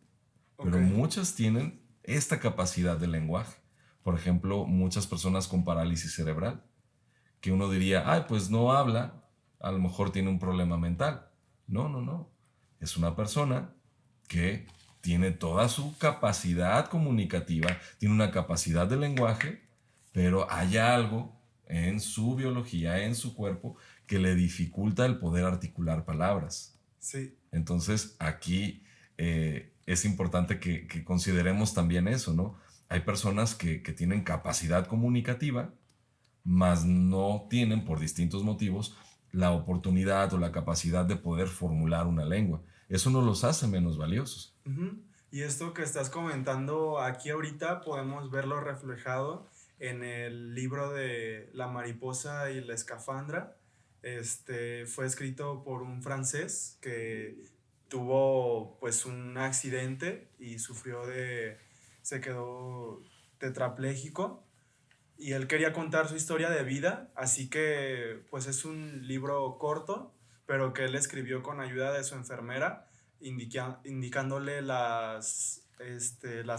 Pero muchas tienen esta capacidad de lenguaje. Por ejemplo, muchas personas con parálisis cerebral, que uno diría, pues no habla, a lo mejor tiene un problema mental. No, no, no. Es una persona que tiene toda su capacidad comunicativa, tiene una capacidad de lenguaje, pero hay algo en su biología, en su cuerpo, que le dificulta el poder articular palabras. Sí. Entonces, aquí es importante que consideremos también eso, ¿no? Hay personas que tienen capacidad comunicativa, mas no tienen, por distintos motivos, la oportunidad o la capacidad de poder formular una lengua. Eso no los hace menos valiosos. Ujú. Y esto que estás comentando aquí ahorita podemos verlo reflejado en el libro de La mariposa y la escafandra. Fue escrito por un francés que tuvo pues un accidente y se quedó tetrapléjico y él quería contar su historia de vida, así que pues es un libro corto, pero que él escribió con ayuda de su enfermera, indicándole las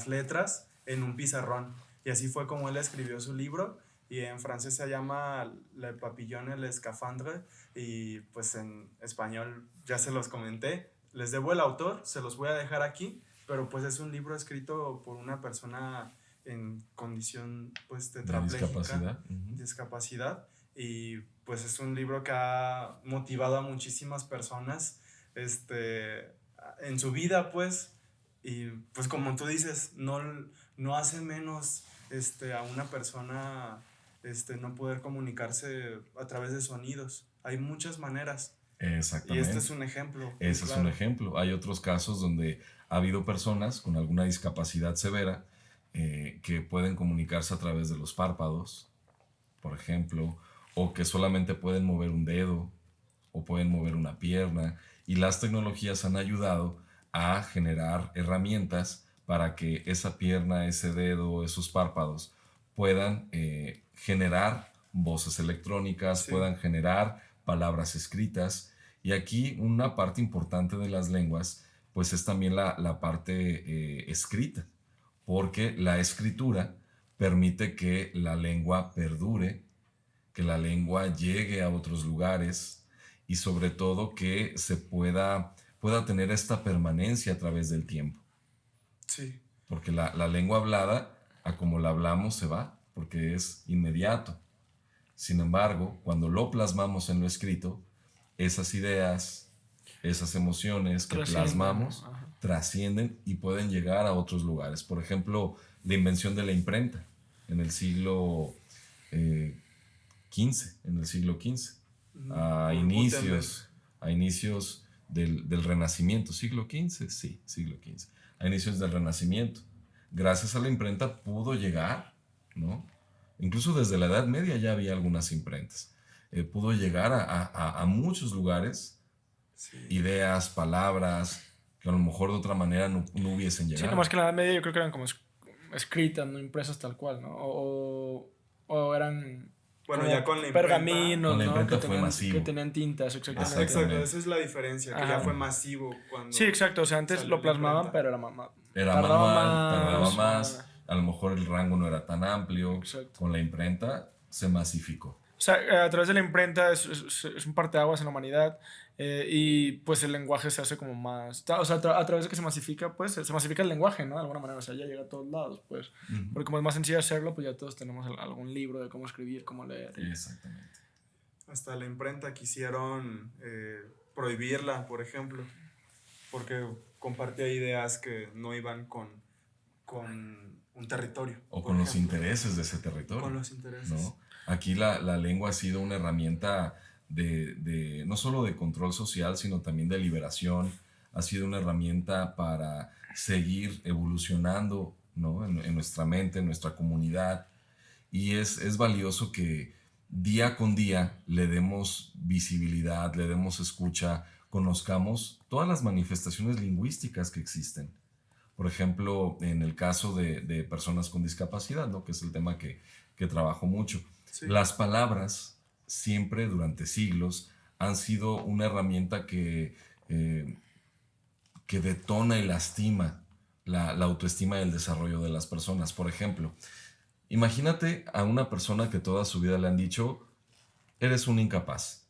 letras en un pizarrón. Y así fue como él escribió su libro, y en francés se llama Le Papillon et l'Escafandre, y pues en español ya se los comenté. Les debo el autor, se los voy a dejar aquí, pero pues es un libro escrito por una persona en condición pues tetrapléjica, discapacidad. discapacidad, y pues es un libro que ha motivado a muchísimas personas en su vida, pues, y pues como tú dices, no hace menos a una persona no poder comunicarse a través de sonidos. Hay muchas maneras. Exactamente. Y este es un ejemplo. Ese claro. es un ejemplo. Hay otros casos donde ha habido personas con alguna discapacidad severa que pueden comunicarse a través de los párpados, por ejemplo, o que solamente pueden mover un dedo o pueden mover una pierna. Y las tecnologías han ayudado a generar herramientas para que esa pierna, ese dedo, esos párpados puedan generar voces electrónicas, Sí. puedan generar palabras escritas. Y aquí una parte importante de las lenguas pues es también la parte escrita, porque la escritura permite que la lengua perdure, que la lengua llegue a otros lugares y sobre todo que se pueda tener esta permanencia a través del tiempo. Sí. Porque la lengua hablada, a como la hablamos, se va, porque es inmediato. Sin embargo, cuando lo plasmamos en lo escrito, esas ideas, esas emociones que plasmamos, trascienden y pueden llegar a otros lugares. Por ejemplo, la invención de la imprenta en el siglo XV, a inicios del Renacimiento. ¿Siglo XV? Sí, siglo XV. A inicios del Renacimiento. Gracias a la imprenta pudo llegar, ¿no? Incluso desde la Edad Media ya había algunas imprentas. Pudo llegar a muchos lugares, Sí. ideas, palabras, que a lo mejor de otra manera no hubiesen llegado. Sí, nomás que en la Edad Media yo creo que eran como escritas, no impresas tal cual, ¿no? O eran... Bueno, como ya con la imprenta. pergaminos, Con la ¿no? imprenta Que fue tenían, masivo. que tenían tintas, exactamente. Exacto, esa es la diferencia, que Ajá. ya fue masivo cuando... Sí, exacto, o sea, antes salió lo la plasmaban, imprenta. pero Era tardaba manual, tardaba más. más, a lo mejor el rango no era tan amplio. Exacto. Con la imprenta se masificó. O sea, a través de la imprenta es un parteaguas en la humanidad, y pues el lenguaje se hace como más... O sea, a través de que se masifica, pues se masifica el lenguaje, ¿no? De alguna manera, o sea, ya llega a todos lados, pues. Porque como es más sencillo hacerlo, pues ya todos tenemos algún libro de cómo escribir, cómo leer. Exactamente. Hasta la imprenta quisieron prohibirla, por ejemplo, porque compartía ideas que no iban con un territorio. O por con los ejemplo. intereses de ese territorio. Con los intereses. ¿No? Aquí la lengua ha sido una herramienta de no solo de control social, sino también de liberación. Ha sido una herramienta para seguir evolucionando, ¿no? en nuestra mente, en nuestra comunidad. Y es valioso que día con día le demos visibilidad, le demos escucha, conozcamos todas las manifestaciones lingüísticas que existen. Por ejemplo, en el caso de personas con discapacidad, ¿no? Que es el tema que trabajo mucho. Sí. Las palabras siempre durante siglos han sido una herramienta que detona y lastima la autoestima y el desarrollo de las personas. Por ejemplo, imagínate a una persona que toda su vida le han dicho, eres un incapaz.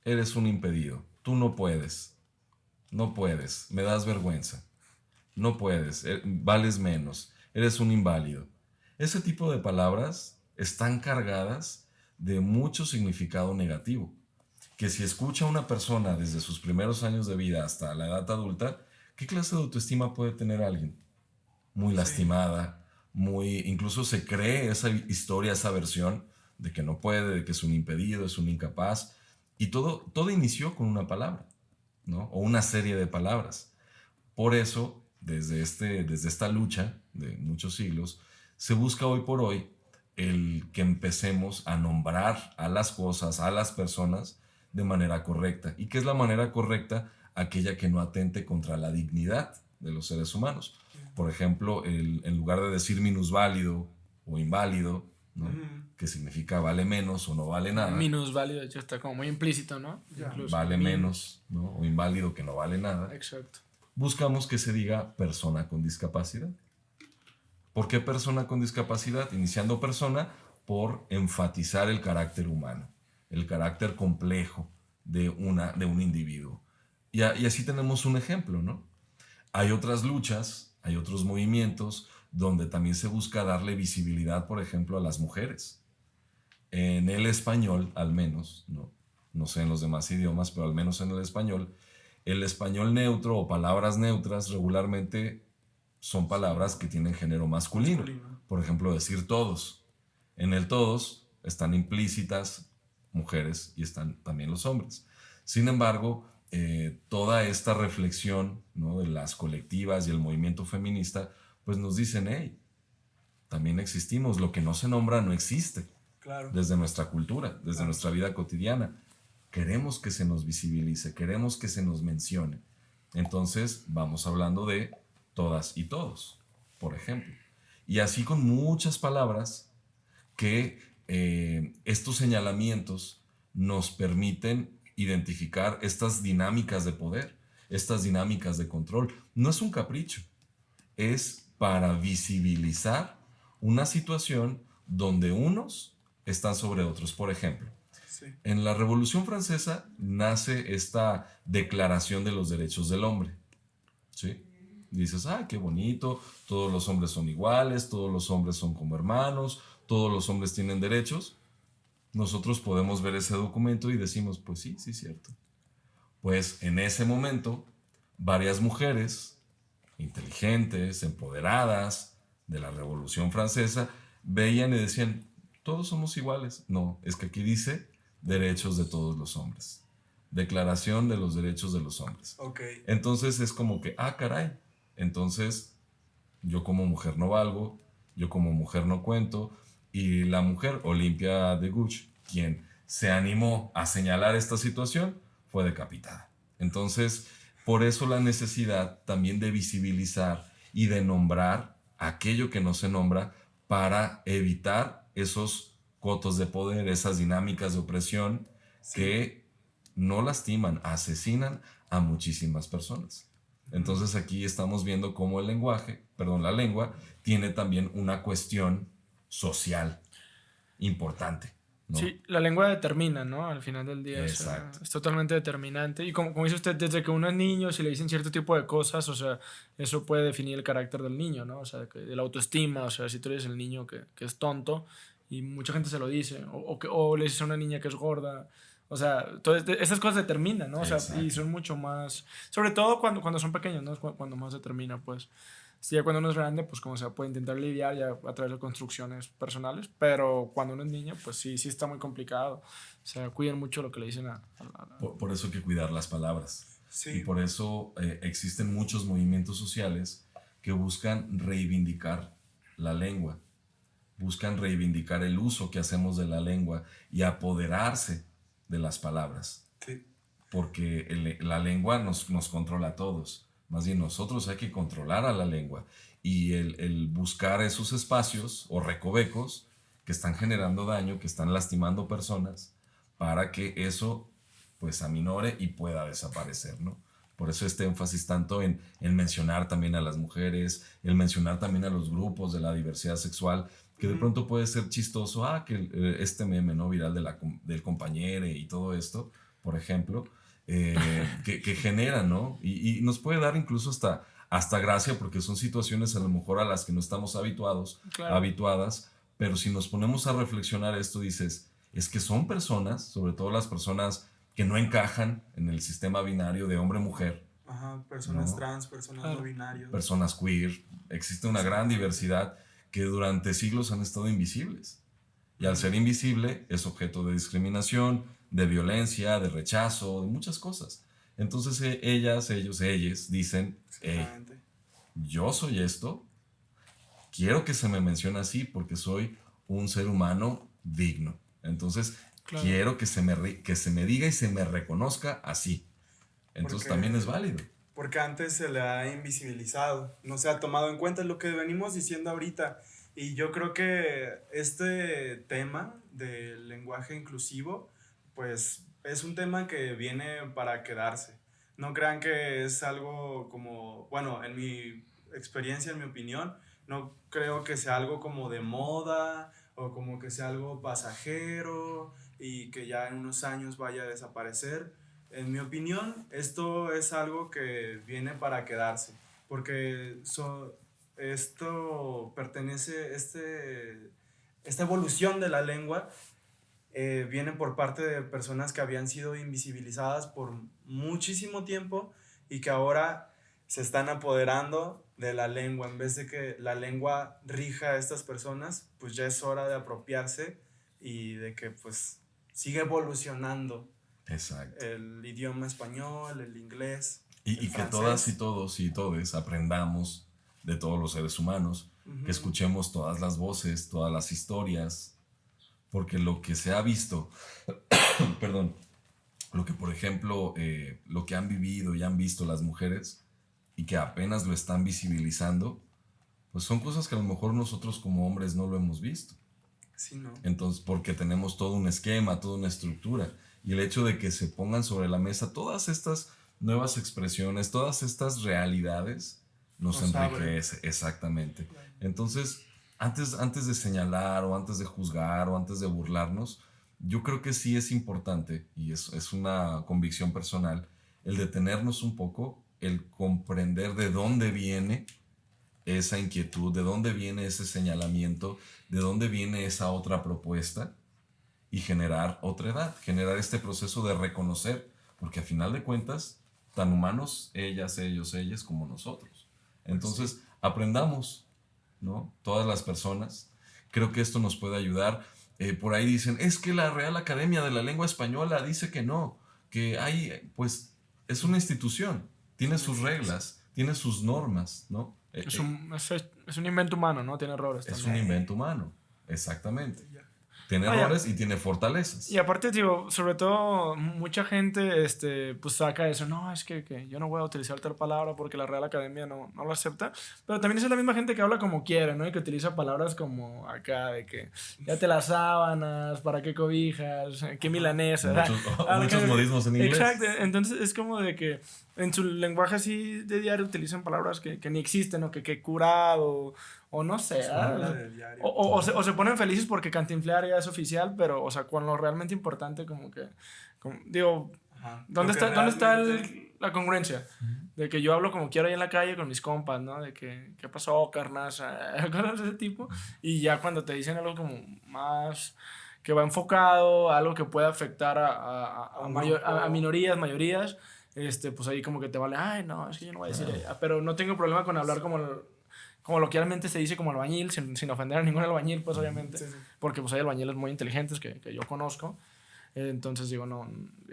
eres un impedido, tú no puedes, no puedes, me das vergüenza, no puedes, vales menos, eres un inválido. Ese tipo de palabras están cargadas de mucho significado negativo, que si escucha a una persona desde sus primeros años de vida hasta la edad adulta, ¿qué clase de autoestima puede tener alguien? Muy Sí, lastimada, muy, incluso se cree esa historia, esa versión de que no puede, de que es un impedido, es un incapaz, y todo inició con una palabra, ¿no? O una serie de palabras. Por eso, desde esta lucha de muchos siglos, se busca hoy por hoy el que empecemos a nombrar a las cosas, a las personas, de manera correcta. ¿Y qué es la manera correcta? Aquella que no atente contra la dignidad de los seres humanos. Por ejemplo, en lugar de decir minusválido o inválido, ¿no? ujú, Que significa vale menos o no vale nada, Minusválido, de hecho, está como muy implícito, ¿no? ya. Incluso. vale menos, ¿no? O inválido que no vale nada, Exacto. buscamos que se diga persona con discapacidad. ¿Por qué persona con discapacidad? Iniciando persona por enfatizar el carácter humano, el carácter complejo de un individuo. Y así tenemos un ejemplo, ¿no? Hay otras luchas, hay otros movimientos donde también se busca darle visibilidad, por ejemplo, a las mujeres. En el español, al menos, no sé en los demás idiomas, pero al menos en el español neutro o palabras neutras regularmente son palabras que tienen género masculino. Masculino. Por ejemplo, decir todos. En el todos están implícitas mujeres y están también los hombres. Sin embargo, toda esta reflexión, ¿no? De las colectivas y el movimiento feminista, pues nos dicen, hey, también existimos, lo que no se nombra no existe Claro, desde nuestra cultura, desde claro. nuestra vida cotidiana. Queremos que se nos visibilice, queremos que se nos mencione. Entonces vamos hablando de todas y todos, por ejemplo. Y así con muchas palabras que estos señalamientos nos permiten identificar estas dinámicas de poder, estas dinámicas de control. No es un capricho, es para visibilizar una situación donde unos están sobre otros. Por ejemplo, Sí. en la Revolución Francesa nace esta Declaración de los Derechos del Hombre. ¿Sí? Dices, ah, qué bonito, todos los hombres son iguales, todos los hombres son como hermanos, todos los hombres tienen derechos. Nosotros podemos ver ese documento y decimos, pues sí, sí es cierto. Pues en ese momento, varias mujeres inteligentes, empoderadas de la Revolución Francesa, veían y decían, todos somos iguales. No, es que aquí dice derechos de todos los hombres. Declaración de los derechos de los hombres. Ok. Entonces es como que, ah, caray, entonces yo como mujer no valgo, yo como mujer no cuento, y la mujer, Olympia de Gouges, quien se animó a señalar esta situación, fue decapitada. Entonces, por eso la necesidad también de visibilizar y de nombrar aquello que no se nombra para evitar esos cotos de poder, esas dinámicas de opresión Sí. que no lastiman, asesinan a muchísimas personas. Entonces aquí estamos viendo cómo la lengua, tiene también una cuestión social importante, ¿no? Sí, la lengua determina, ¿no? Al final del día, o sea, Exacto. es totalmente determinante. Y como dice usted, desde que uno es niño, si le dicen cierto tipo de cosas, o sea, eso puede definir el carácter del niño, ¿no? O sea, de la autoestima, o sea, si tú eres el niño que es tonto, y mucha gente se lo dice, o le dices a una niña que es gorda, o sea, todas estas cosas determinan, ¿no? O sea, y Exacto. son mucho más, sobre todo cuando son pequeños, ¿no? Es cuando más determina, pues. Sí, ya cuando uno es grande, pues como se puede intentar lidiar ya a través de construcciones personales, pero cuando uno es niño, pues sí, sí está muy complicado. O sea, cuiden mucho lo que le dicen Por eso hay que cuidar las palabras. Y Sí. por eso existen muchos movimientos sociales que buscan reivindicar la lengua, buscan reivindicar el uso que hacemos de la lengua y apoderarse de las palabras. Sí. Porque la lengua nos controla a todos. Más bien nosotros hay que controlar a la lengua y el buscar esos espacios o recovecos que están generando daño, que están lastimando personas, para que eso pues aminore y pueda desaparecer, ¿no? Por eso este énfasis tanto en mencionar también a las mujeres, el mencionar también a los grupos de la diversidad sexual, que de pronto puede ser chistoso, que este meme, ¿no? Viral del compañero y todo esto, por ejemplo, que generan, ¿no? Y nos puede dar incluso hasta gracia, porque son situaciones a lo mejor a las que no estamos Claro. habituadas, pero si nos ponemos a reflexionar esto, dices, es que son personas, sobre todo las personas que no encajan en el sistema binario de hombre-mujer. Ajá, personas ¿no? trans, personas no binarias. Personas queer. Existe una gran diversidad que durante siglos han estado invisibles. Y al ser invisible es objeto de discriminación, de violencia, de rechazo, de muchas cosas. Entonces ellas, ellos, ellas dicen, hey, yo soy esto, quiero que se me mencione así porque soy un ser humano digno. Entonces quiero que se me diga y se me reconozca así. Entonces también es válido. Porque antes se le ha invisibilizado, no se ha tomado en cuenta, lo que venimos diciendo ahorita. Y yo creo que este tema del lenguaje inclusivo, pues es un tema que viene para quedarse. No crean que es algo como, bueno, en mi experiencia, en mi opinión, no creo que sea algo como de moda o como que sea algo pasajero y que ya en unos años vaya a desaparecer. En mi opinión, esto es algo que viene para quedarse, porque esto pertenece, esta evolución de la lengua viene por parte de personas que habían sido invisibilizadas por muchísimo tiempo y que ahora se están apoderando de la lengua. En vez de que la lengua rija a estas personas, pues ya es hora de apropiarse y de que pues siga evolucionando. Exacto. El idioma español, el inglés. Y que todas y todos y todes aprendamos de todos los seres humanos, que escuchemos todas las voces, todas las historias, porque lo que se ha visto, perdón, lo que por ejemplo, lo que han vivido y han visto las mujeres y que apenas lo están visibilizando, pues son cosas que a lo mejor nosotros como hombres no lo hemos visto. Sí, ¿no? Entonces, porque tenemos todo un esquema, toda una estructura. Y el hecho de que se pongan sobre la mesa todas estas nuevas expresiones, todas estas realidades, nos enriquece. Exactamente. Entonces, antes de señalar o antes de juzgar o antes de burlarnos, yo creo que sí es importante, y es una convicción personal, el detenernos un poco, el comprender de dónde viene esa inquietud, de dónde viene ese señalamiento, de dónde viene esa otra propuesta, y generar otra edad, generar este proceso de reconocer, porque a final de cuentas, tan humanos ellas, ellos, ellas como nosotros. Entonces, aprendamos, ¿no? Todas las personas. Creo que esto nos puede ayudar. Por ahí dicen, es que la Real Academia de la Lengua Española dice que no, que hay, pues, es una institución, tiene sus reglas, tiene sus normas, ¿no? Es un invento humano, ¿no? Tiene errores es también. un invento humano, exactamente. Tiene errores y tiene fortalezas. Y aparte, digo, sobre todo, mucha gente pues saca eso. No, es que yo no voy a utilizar tal palabra porque la Real Academia no lo acepta. Pero también es la misma gente que habla como quiere, ¿no? Y que utiliza palabras como acá, de que ya te las sábanas, para qué cobijas, qué milanesa. Muchos modismos en inglés. Exacto. Entonces es como de que en su lenguaje así de diario utilizan palabras que ni existen, o que curado, o no sé, o se ponen felices porque Cantinflear ya es oficial, pero, o sea, con lo realmente importante, digo, ¿dónde está la congruencia? De que yo hablo como quiero ahí en la calle con mis compas, ¿no? De que, ¿qué pasó, carnaz? Cosas de ese tipo. Y ya cuando te dicen algo como más que va enfocado, algo que puede afectar a minorías, mayorías, pues ahí como que te vale, ay, no, es que yo no voy a decir, pero no tengo problema con hablar como coloquialmente se dice como albañil, sin ofender a ningún albañil, pues obviamente, sí. Porque pues hay albañiles muy inteligentes que yo conozco, entonces digo, no,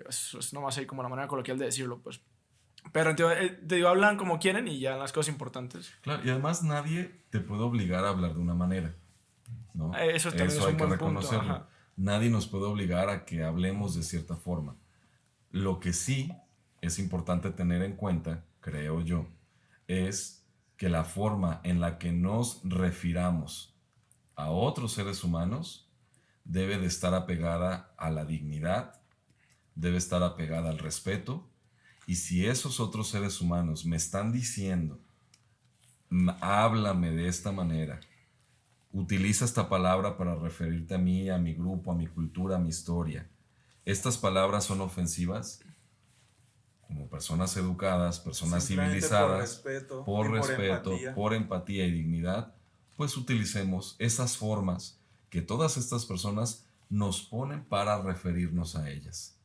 es nomás ahí como la manera coloquial de decirlo, pues. Pero te digo, hablan como quieren y ya las cosas importantes. Claro, y además nadie te puede obligar a hablar de una manera, ¿no? Eso también es un buen punto. Ajá. Nadie nos puede obligar a que hablemos de cierta forma. Lo que sí es importante tener en cuenta, creo yo, es que la forma en la que nos refiramos a otros seres humanos debe de estar apegada a la dignidad, debe estar apegada al respeto, y si esos otros seres humanos me están diciendo, háblame de esta manera, utiliza esta palabra para referirte a mí, a mi grupo, a mi cultura, a mi historia, estas palabras son ofensivas, como personas educadas, personas Simplemente civilizadas, por por respeto, empatía. por empatía y dignidad, pues utilicemos esas formas que todas estas personas nos ponen para referirnos a ellas.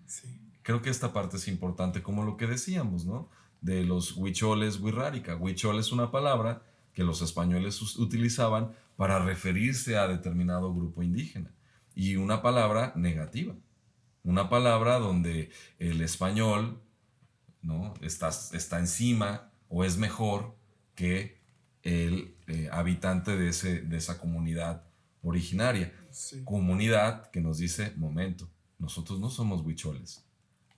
Sí. Creo que esta parte es importante, como lo que decíamos, ¿no? De los huicholes, huirrárica. Huichol es una palabra que los españoles utilizaban para referirse a determinado grupo indígena. Y una palabra negativa. Una palabra donde el español, ¿no? está encima o es mejor que el habitante de esa comunidad originaria. Sí. Comunidad que nos dice, momento, nosotros no somos huicholes.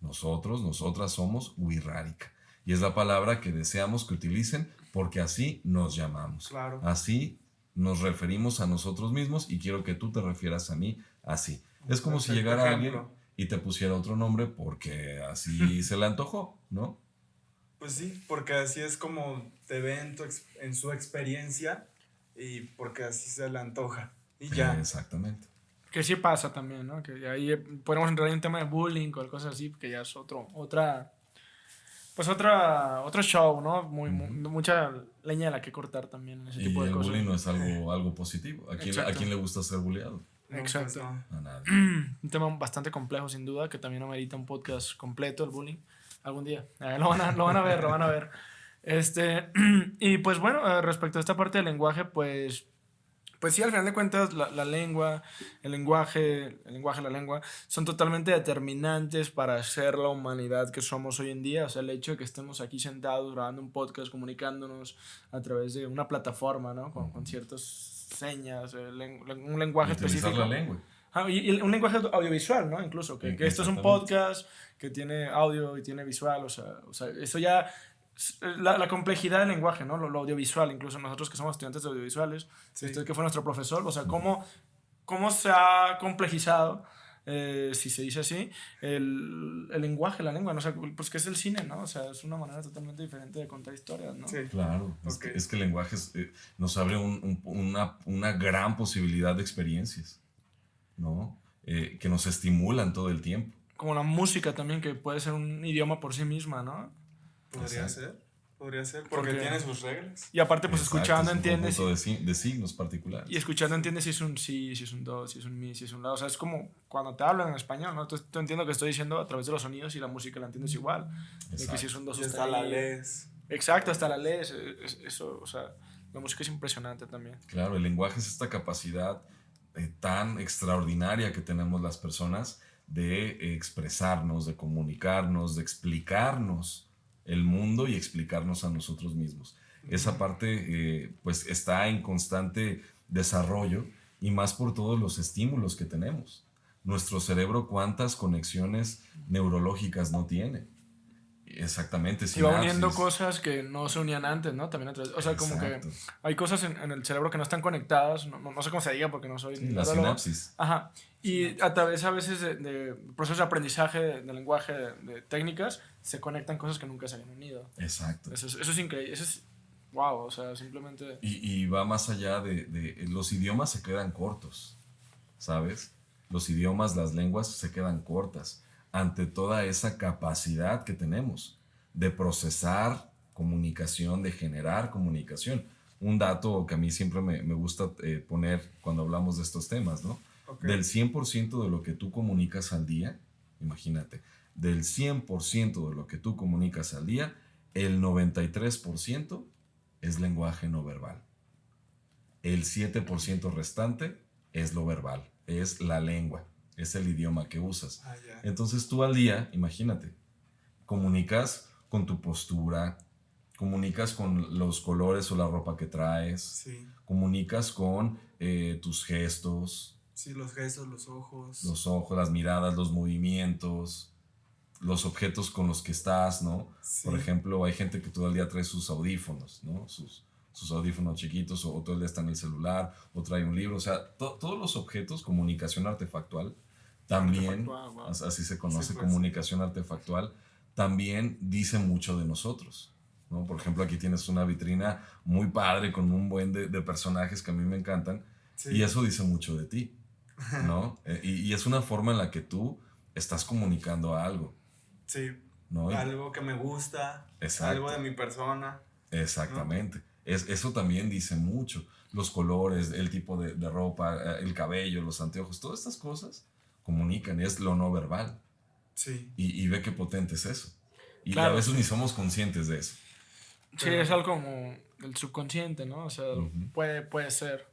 Nosotras somos huirrárica. Y es la palabra que deseamos que utilicen porque así nos llamamos. Claro. Así nos referimos a nosotros mismos y quiero que tú te refieras a mí así. Es como si Perfecto llegara ejemplo. alguien y te pusiera otro nombre porque así se le antojó, ¿no? Pues sí, porque así es como te ve en su experiencia y porque así se le antoja. Y ya. Exactamente. Que sí pasa también, ¿no? Que ahí podemos entrar en un tema de bullying o cosas así, que ya es otro show, ¿no? Mucha leña de la que cortar también en ese Y tipo de el cosas. bullying no es algo positivo. ¿A Exacto. quién le gusta ser bulleado? No, Exacto. pues no. A nadie. Un tema bastante complejo, sin duda, que también amerita un podcast completo, el bullying, algún día. Lo van a ver, lo van a ver. Y pues bueno, respecto a esta parte del lenguaje, pues sí, al final de cuentas, la lengua, el lenguaje, la lengua, son totalmente determinantes para ser la humanidad que somos hoy en día. O sea, el hecho de que estemos aquí sentados grabando un podcast, comunicándonos a través de una plataforma, ¿no? Con ciertas señas, un lenguaje Y utilizar específico. la lengua. Y un lenguaje audiovisual, ¿no? Incluso, que esto es un Exactamente. podcast que tiene audio y tiene visual, o sea eso ya... La complejidad del lenguaje, ¿no? Lo audiovisual, incluso nosotros que somos estudiantes de audiovisuales, Sí. usted que fue nuestro profesor, o sea, cómo se ha complejizado, si se dice así, el lenguaje, la lengua, ¿no? O sea, pues que es el cine, ¿no? O sea, es una manera totalmente diferente de contar historias, ¿no? Sí. Claro, Ok. es que el lenguaje nos abre una gran posibilidad de experiencias, ¿no? Que nos estimulan todo el tiempo. Como la música también, que puede ser un idioma por sí misma, ¿no? Podría ser, porque Porque tiene sus reglas. Y aparte, pues Exacto, escuchando es un entiendes. conjunto de signos particulares. Y escuchando entiendes si es un sí, si es un do, si es un mi, si es un la. O sea, es como cuando te hablan en español, ¿no? Tú entiendo que estoy diciendo a través de los sonidos y la música la entiendes igual. De que Exacto. si es un do Y hasta la sostenido. lees. Exacto, hasta la lees. Eso, o sea, la música es impresionante también. Claro, el lenguaje es esta capacidad tan extraordinaria que tenemos las personas de expresarnos, de comunicarnos, de explicarnos el mundo y explicarnos a nosotros mismos. Esa parte pues está en constante desarrollo y más por todos los estímulos que tenemos. Nuestro cerebro, ¿cuántas conexiones neurológicas no tiene? Exactamente, Y va uniendo sinapsis. cosas que no se unían antes, ¿no? También o sea, como que Exacto. hay cosas en el cerebro que no están conectadas, no sé cómo se diga porque no soy Sí, la neurólogo. sinapsis. Ajá. Y a través a veces de procesos de aprendizaje, de lenguaje, de técnicas, se conectan cosas que nunca se habían unido. Exacto. Eso es increíble. Eso es wow, o sea, simplemente... Y va más allá de los idiomas se quedan cortos, ¿sabes? Los idiomas, las lenguas se quedan cortas ante toda esa capacidad que tenemos de procesar comunicación, de generar comunicación. Un dato que a mí siempre me gusta poner cuando hablamos de estos temas, ¿no? Okay. Del 100% de lo que tú comunicas al día, imagínate, del 100% de lo que tú comunicas al día, el 93% es lenguaje no verbal. El 7% restante es lo verbal, es la lengua, es el idioma que usas. Entonces tú al día, imagínate, comunicas con tu postura, comunicas con los colores o la ropa que traes, sí. Comunicas con tus gestos. Sí, los gestos, los ojos. Los ojos, las miradas, los movimientos, los objetos con los que estás, ¿no? Sí. Por ejemplo, hay gente que todo el día trae sus audífonos, ¿no? Sus audífonos chiquitos, o todo el día está en el celular, o trae un libro. O sea, todos los objetos, comunicación artefactual, también, wow. Así se conoce, sí, pues. Comunicación artefactual, también dice mucho de nosotros, ¿no? Por ejemplo, aquí tienes una vitrina muy padre con un buen de personajes que a mí me encantan, sí. Y eso dice mucho de ti, ¿no? Y es una forma en la que tú estás comunicando algo, Sí, ¿no? algo que me gusta, Exacto. algo de mi persona. Exactamente. Eso también dice mucho. Los colores, el tipo de ropa, el cabello, los anteojos, todas estas cosas comunican, es lo no verbal. Sí. Y ve qué potente es eso. Y Claro, a veces sí. ni somos conscientes de eso. Sí, es algo como el subconsciente, ¿no? O sea, puede ser.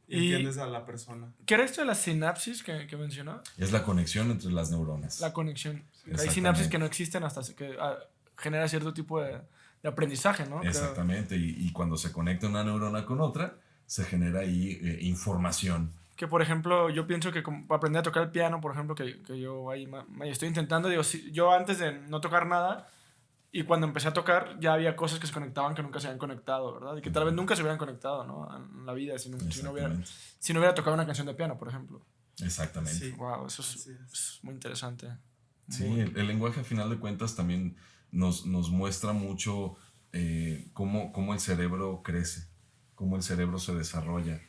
Y entiendes a la persona. ¿Qué era esto de la sinapsis que mencionó? Es la conexión entre las neuronas. La conexión. Hay Exactamente. sinapsis que no existen hasta que genera cierto tipo de aprendizaje, ¿no? Exactamente. Y cuando se conecta una neurona con otra, se genera ahí información. Que, por ejemplo, yo pienso que para aprender a tocar el piano, por ejemplo, que yo ahí me estoy intentando, digo, yo antes de no tocar nada, y cuando empecé a tocar, ya había cosas que se conectaban que nunca se habían conectado, ¿verdad? Y que tal vez nunca se hubieran conectado, ¿no? En la vida, si no hubiera tocado una canción de piano, por ejemplo. Exactamente. Sí. Wow, eso es muy interesante. Sí, el lenguaje a final de cuentas también nos muestra mucho cómo el cerebro crece, cómo el cerebro se desarrolla.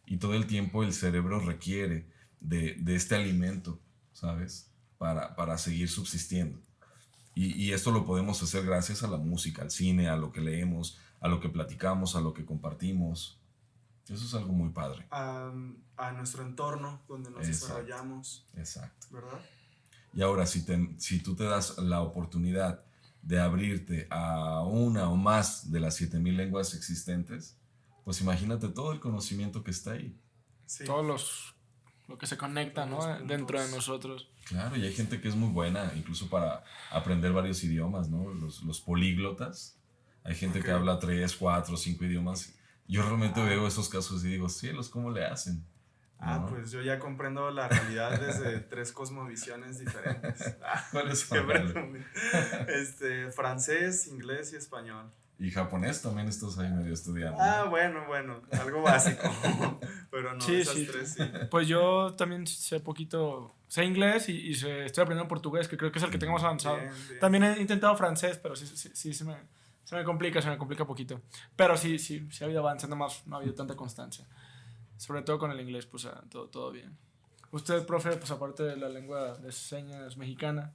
Y todo el tiempo el cerebro requiere de este alimento, ¿sabes? Para seguir subsistiendo. Y esto lo podemos hacer gracias a la música, al cine, a lo que leemos, a lo que platicamos, a lo que compartimos. Eso es algo muy padre. A nuestro entorno donde nos desarrollamos. Exacto. ¿Verdad? Y ahora, si tú te das la oportunidad de abrirte a una o más de las 7000 lenguas existentes, pues imagínate todo el conocimiento que está ahí. Sí. Lo que se conecta, ¿no? Dentro de nosotros. Claro, y hay gente que es muy buena, incluso para aprender varios idiomas, ¿no? Los políglotas. Hay gente que habla 3, 4, 5 idiomas. Yo realmente veo esos casos y digo, cielos, ¿cómo le hacen? ¿No? Pues yo ya comprendo la realidad desde 3 cosmovisiones diferentes. ¿Cuáles son? Francés, inglés y español. Y japonés también estás ahí medio estudiando. Bueno, algo básico. Pero no, Sí, esas sí. 3 sí. Pues yo también sé inglés y estoy aprendiendo portugués, que creo que es el que tengo más avanzado. Bien. También he intentado francés, pero sí se me complica poquito. Pero sí ha habido avance, nomás no ha habido tanta constancia. Sobre todo con el inglés, pues todo bien. Usted, profe, pues aparte de la lengua de señas mexicana,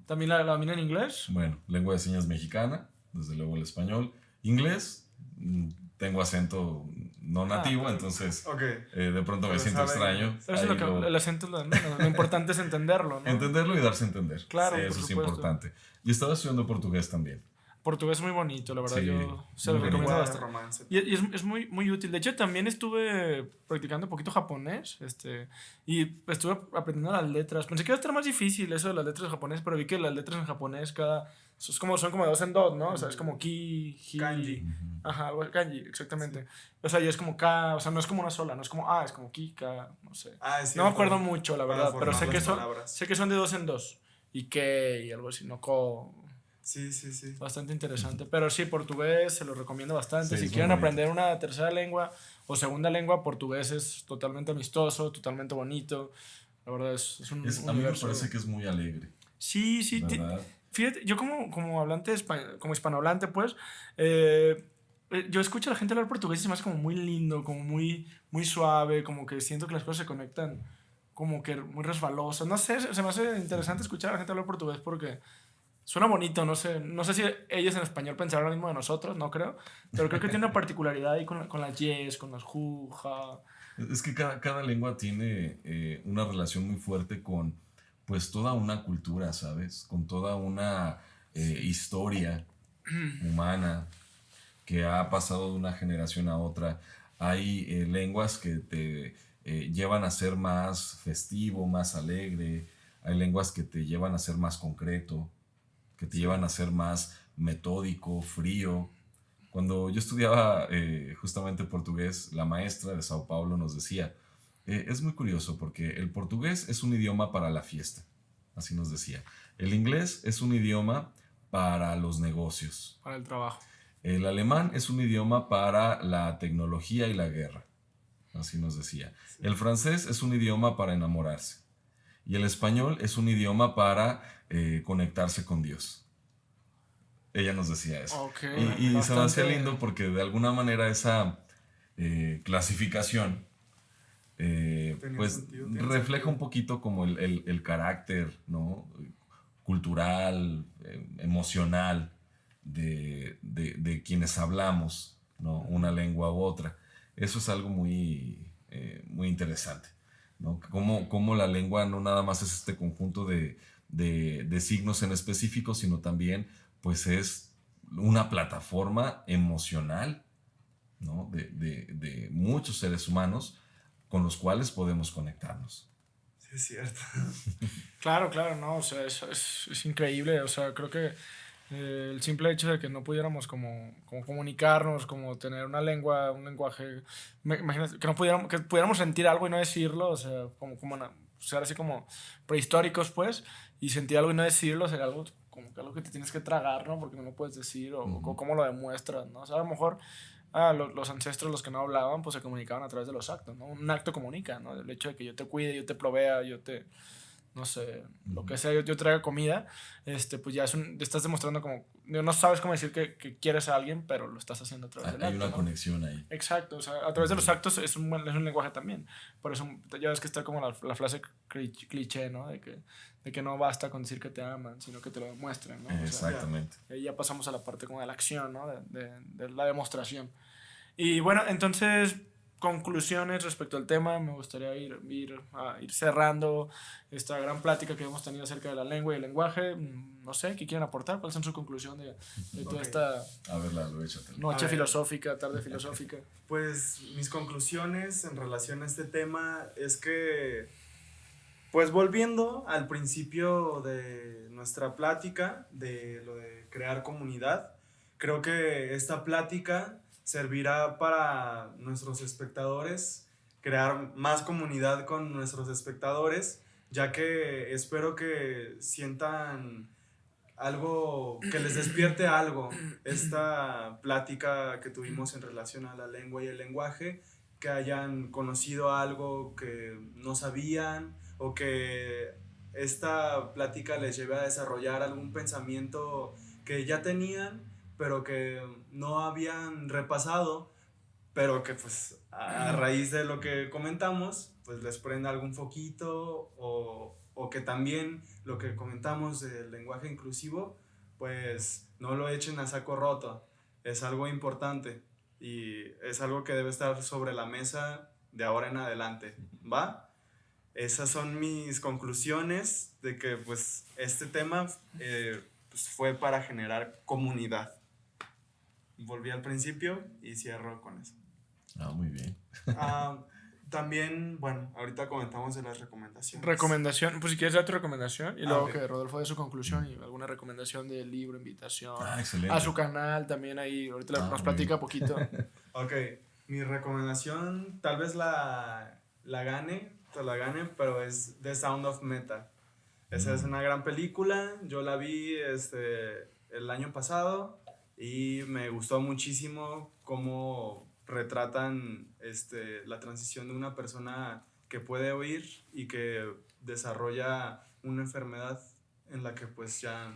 ¿también la domina en inglés? Bueno, lengua de señas mexicana, desde luego el español. Inglés, tengo acento no nativo, entonces de pronto me siento extraño. Pero el acento es lo de menos. Lo importante es entenderlo, ¿no? Entenderlo y darse a entender. Claro, sí, eso es importante. Y estaba estudiando portugués también. Portugués es muy bonito, la verdad. Sí, yo se lo recomiendo bastante. Romance. Y es muy útil. De hecho, también estuve practicando un poquito japonés. Y estuve aprendiendo las letras. Pensé que iba a estar más difícil eso de las letras en japonés, pero vi que las letras en japonés son como de 2 en 2, ¿no? O sea, es como ki, hi. Kanji. Ajá, kanji, exactamente. Sí. O sea, y es como ka, o sea, no es como una sola, no es como es como ki, ka, no sé. Sí, no me acuerdo mucho, la verdad, pero sé que palabras. son de 2 en 2. Y que, y algo así, no ko. Sí. Bastante interesante. Pero sí, portugués se lo recomiendo bastante. Sí, si quieren aprender una tercera lengua o segunda lengua, portugués es totalmente amistoso, totalmente bonito. La verdad es un a mí me parece que es muy alegre. Sí. ¿Verdad? Fíjate, yo como hablante, como hispanohablante, pues, yo escucho a la gente hablar portugués y se me hace como muy lindo, como muy suave, como que siento que las cosas se conectan como que muy resbalosas. No sé, se me hace interesante escuchar a la gente hablar portugués porque suena bonito, no sé si ellos en español pensarán lo mismo de nosotros, no creo, pero creo que tiene una particularidad ahí con las yes, con las juja. Es que cada lengua tiene una relación muy fuerte con pues toda una cultura, ¿sabes? Con toda una historia humana que ha pasado de una generación a otra. Hay lenguas que te llevan a ser más festivo, más alegre. Hay lenguas que te llevan a ser más concreto, que te llevan a ser más metódico, frío. Cuando yo estudiaba justamente portugués, la maestra de Sao Paulo nos decía, es muy curioso porque el portugués es un idioma para la fiesta, así nos decía. El inglés es un idioma para los negocios. Para el trabajo. El alemán es un idioma para la tecnología y la guerra, así nos decía. Sí. El francés es un idioma para enamorarse. Y el español es un idioma para conectarse con Dios. Ella nos decía eso. Okay, y se me hace lindo porque de alguna manera esa clasificación Tenía sentido, tiene refleja sentido. un poquito como el carácter, ¿no? Cultural, emocional de quienes hablamos, ¿no? Una lengua u otra. Eso es algo muy interesante, ¿no? Cómo la lengua no nada más es este conjunto de signos en específico, sino también pues es una plataforma emocional, ¿no? De muchos seres humanos con los cuales podemos conectarnos. Sí, es cierto. Claro, claro, no, o sea, es increíble, o sea, creo que el simple hecho de que no pudiéramos como comunicarnos, como tener una lengua, un lenguaje, imagínate, que no pudiéramos, que pudiéramos sentir algo y no decirlo, o sea, ser así como prehistóricos, pues, y sentir algo y no decirlo, sería algo como que algo que te tienes que tragar, ¿no? Porque no lo puedes decir, o cómo lo demuestras, ¿no? O sea, a lo mejor los ancestros, los que no hablaban, pues se comunicaban a través de los actos, ¿no? Un acto comunica, ¿no? El hecho de que yo te cuide, yo te provea, no sé, lo que sea, yo traiga comida, pues ya estás demostrando como, no sabes cómo decir que quieres a alguien, pero lo estás haciendo a través del Hay acto, una ¿no? conexión ahí. Exacto, o sea, a través de los actos es un lenguaje también. Por eso ya ves que está como la frase cliché, ¿no? De que no basta con decir que te aman, sino que te lo demuestren, ¿no? O sea, Exactamente. ahí ya pasamos a la parte como de la acción, ¿no? De la demostración. Y bueno, entonces, conclusiones respecto al tema, me gustaría ir cerrando esta gran plática que hemos tenido acerca de la lengua y el lenguaje. No sé, ¿qué quieren aportar? ¿Cuáles son sus conclusiones de toda Ok. esta A ver, Lalo, échatelo. noche A ver. filosófica, tarde filosófica? Pues mis conclusiones en relación a este tema es que, pues volviendo al principio de nuestra plática, de lo de crear comunidad, creo que esta plática servirá para nuestros espectadores, crear más comunidad con nuestros espectadores, ya que espero que sientan algo, que les despierte algo, esta plática que tuvimos en relación a la lengua y el lenguaje, que hayan conocido algo que no sabían o que esta plática les lleve a desarrollar algún pensamiento que ya tenían, pero que no habían repasado, pero que pues a raíz de lo que comentamos, pues les prenda algún foquito o que también lo que comentamos del lenguaje inclusivo, pues no lo echen a saco roto. Es algo importante y es algo que debe estar sobre la mesa de ahora en adelante, ¿va? Esas son mis conclusiones de que pues este tema pues, fue para generar comunidad. Volví al principio y cierro con eso. Muy bien. También, bueno, ahorita comentamos de las recomendaciones. Recomendación, pues si quieres dar tu recomendación y luego ok. que Rodolfo dé su conclusión y alguna recomendación de libro, invitación Excelente. a su canal también ahí, ahorita nos muy platica bien. poquito. Ok, mi recomendación tal vez la gane, pero es The Sound of Metal. Esa es una gran película, yo la vi el año pasado y me gustó muchísimo cómo retratan la transición de una persona que puede oír y que desarrolla una enfermedad en la que pues ya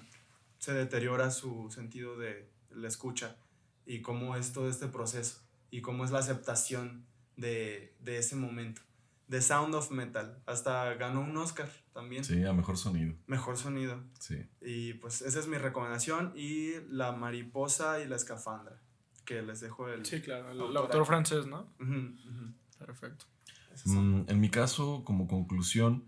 se deteriora su sentido de la escucha y cómo es todo este proceso y cómo es la aceptación de ese momento. The Sound of Metal, hasta ganó un Oscar también. Sí, a mejor sonido. Mejor sonido. Sí. Y pues esa es mi recomendación y La mariposa y la escafandra, que les dejo el... Sí, claro, el autor autor aquí. francés, ¿no? Ujú, ujú. Perfecto. Esas son. En mi caso, como conclusión,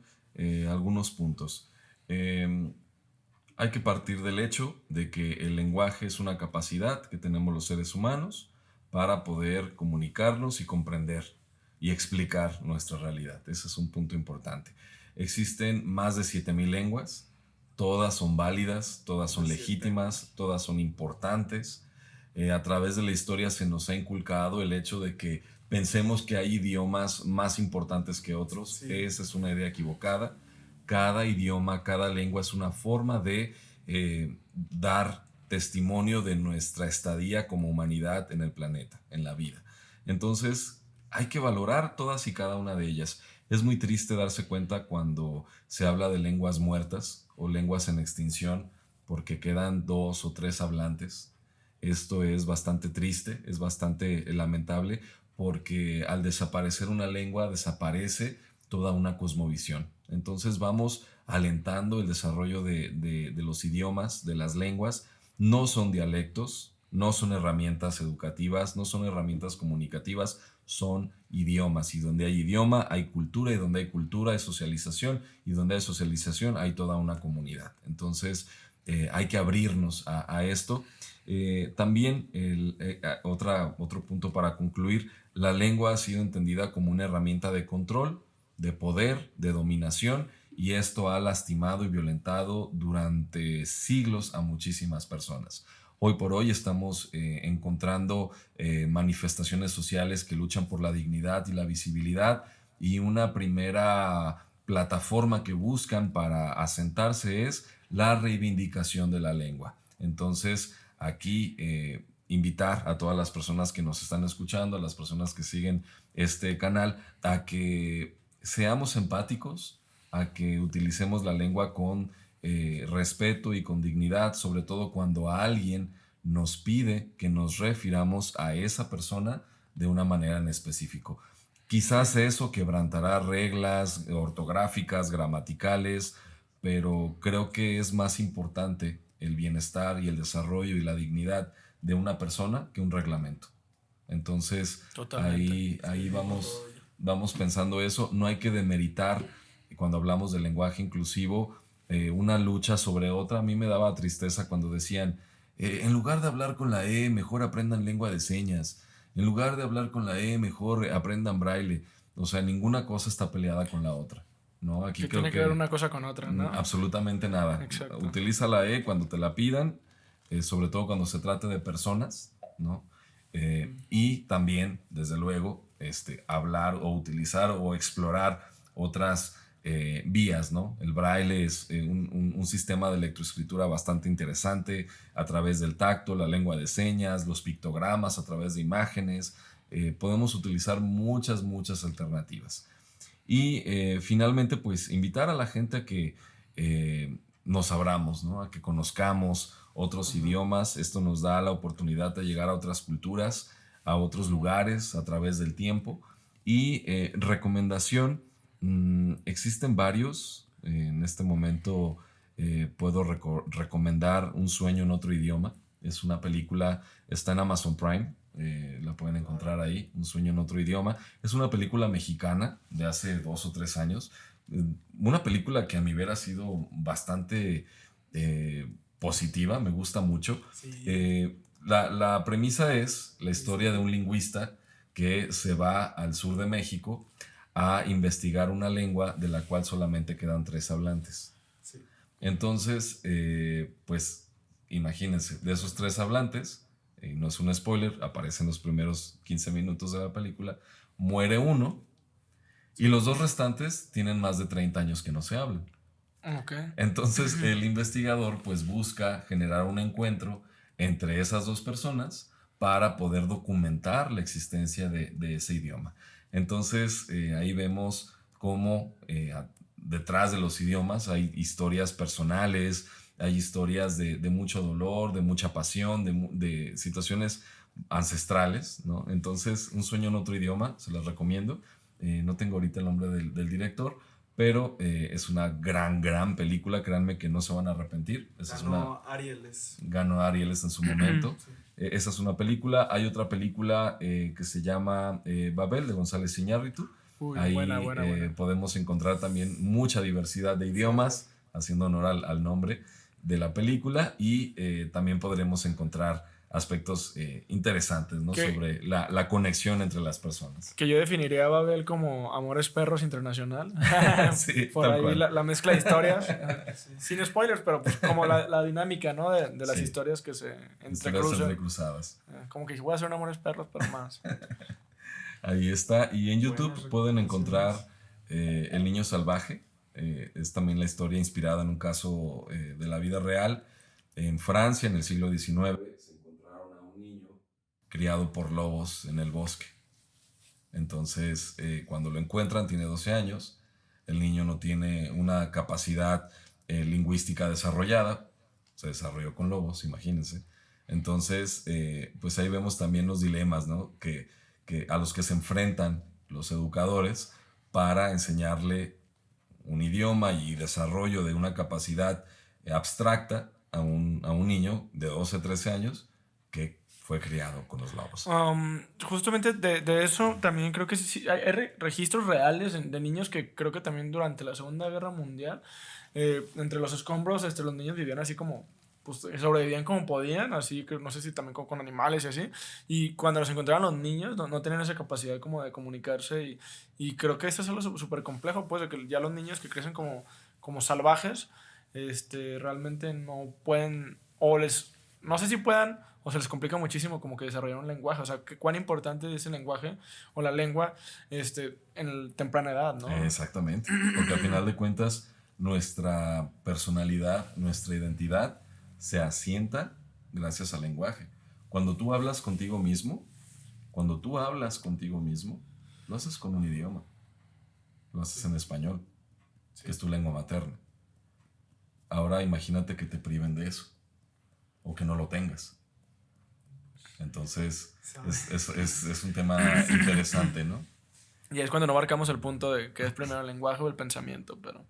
algunos puntos. Hay que partir del hecho de que el lenguaje es una capacidad que tenemos los seres humanos para poder comunicarnos y comprender y explicar nuestra realidad. Ese es un punto importante. Existen más de 7,000 lenguas, todas son válidas, todas son legítimas, todas son importantes. A través de la historia se nos ha inculcado el hecho de que pensemos que hay idiomas más importantes que otros. Sí. Esa es una idea equivocada. Cada idioma, cada lengua es una forma de dar testimonio de nuestra estadía como humanidad en el planeta, en la vida. Entonces, hay que valorar todas y cada una de ellas. Es muy triste darse cuenta cuando se habla de lenguas muertas o lenguas en extinción porque quedan 2 o 3 hablantes. Esto es bastante triste, es bastante lamentable porque al desaparecer una lengua desaparece toda una cosmovisión. Entonces vamos alentando el desarrollo de los idiomas, de las lenguas. No son dialectos, no son herramientas educativas, no son herramientas comunicativas, son idiomas. Y donde hay idioma hay cultura, y donde hay cultura hay socialización, y donde hay socialización hay toda una comunidad. Entonces hay que abrirnos a esto. También otro punto para concluir, la lengua ha sido entendida como una herramienta de control, de poder, de dominación, y esto ha lastimado y violentado durante siglos a muchísimas personas. Hoy por hoy estamos encontrando manifestaciones sociales que luchan por la dignidad y la visibilidad, y una primera plataforma que buscan para asentarse es la reivindicación de la lengua. Entonces, aquí invitar a todas las personas que nos están escuchando, a las personas que siguen este canal, a que seamos empáticos, a que utilicemos la lengua con respeto y con dignidad, sobre todo cuando alguien nos pide que nos refiramos a esa persona de una manera en específico. Quizás eso quebrantará reglas ortográficas, gramaticales, pero creo que es más importante el bienestar y el desarrollo y la dignidad de una persona que un reglamento. Entonces, Totalmente. ahí vamos pensando eso. No hay que demeritar, cuando hablamos de lenguaje inclusivo, una lucha sobre otra. A mí me daba tristeza cuando decían, en lugar de hablar con la E, mejor aprendan lengua de señas. En lugar de hablar con la E, mejor aprendan braille. O sea, ninguna cosa está peleada con la otra, ¿no? Aquí Que creo tiene que ver que una cosa con otra, ¿no? absolutamente nada. Exacto. Utiliza la E cuando te la pidan, sobre todo cuando se trate de personas, ¿no? Y también, desde luego, hablar o utilizar o explorar otras vías, ¿no? El braille es un sistema de electroescritura bastante interesante a través del tacto, la lengua de señas, los pictogramas a través de imágenes. Podemos utilizar muchas alternativas. Y finalmente, pues invitar a la gente a que nos abramos, ¿no? A que conozcamos otros idiomas. Esto nos da la oportunidad de llegar a otras culturas, a otros lugares a través del tiempo. Y recomendación, existen varios. En este momento puedo recomendar Un sueño en otro idioma. Es una película, está en Amazon Prime. La pueden encontrar ahí, Un sueño en otro idioma. Es una película mexicana de hace 2 o 3 años. Una película que a mi ver ha sido bastante positiva, me gusta mucho. Sí. La premisa es la historia de un lingüista que se va al sur de México a investigar una lengua de la cual solamente quedan 3 hablantes. Sí. Entonces, pues imagínense, de esos 3 hablantes, no es un spoiler, aparece en los primeros 15 minutos de la película, muere uno, y los 2 restantes tienen más de 30 años que no se hablan. Okay. Entonces el investigador pues busca generar un encuentro entre esas 2 personas para poder documentar la existencia de ese idioma. Entonces ahí vemos cómo detrás de los idiomas hay historias personales, hay historias de mucho dolor, de mucha pasión, de situaciones ancestrales, ¿no? Entonces, Un sueño en otro idioma, se las recomiendo. No tengo ahorita el nombre del director, pero es una gran película. Créanme que no se van a arrepentir. Ganó Arieles. Ganó Arieles en su momento. Sí. Esa es una película. Hay otra película que se llama Babel, de González Iñárritu. Uy, ahí buena. podemos encontrar también mucha diversidad de idiomas, haciendo honor al nombre de la película, y también podremos encontrar aspectos interesantes, ¿no? Sobre la conexión entre las personas. Que yo definiría a Babel como Amores Perros Internacional. Sí, por ahí la mezcla de historias. Sin spoilers, pero pues como la dinámica, ¿no? De las historias que se entrecruzadas. Como que voy a hacer un Amores Perros, pero más. Ahí está. Y en YouTube pueden encontrar El niño salvaje. Es también la historia inspirada en un caso de la vida real. En Francia, en el siglo XIX, se encontraron a un niño criado por lobos en el bosque. Entonces, cuando lo encuentran, tiene 12 años. El niño no tiene una capacidad lingüística desarrollada. Se desarrolló con lobos, imagínense. Entonces, pues ahí vemos también los dilemas, ¿no? Que a los que se enfrentan los educadores para enseñarle un idioma y desarrollo de una capacidad abstracta a un niño de 12, 13 años que fue criado con los lobos. Justamente de eso también creo que sí, hay registros reales de niños que creo que también durante la Segunda Guerra Mundial, entre los escombros, los niños vivían así como, pues sobrevivían como podían, así que no sé si también con animales y así, y cuando los encontraban los niños no tenían esa capacidad como de comunicarse y creo que eso es algo súper complejo, pues de que ya los niños que crecen como salvajes, realmente no pueden, o no sé si puedan, o se les complica muchísimo como que desarrollar un lenguaje, o sea, cuán importante es el lenguaje o la lengua en temprana edad, ¿no? Exactamente, porque al final de cuentas nuestra personalidad, nuestra identidad se asienta gracias al lenguaje. Cuando tú hablas contigo mismo, lo haces con un idioma, lo haces en español, que es tu lengua materna. Ahora imagínate que te priven de eso, o que no lo tengas. Entonces, es un tema interesante, ¿no? Y es cuando no marcamos el punto de que es primero el lenguaje o el pensamiento, pero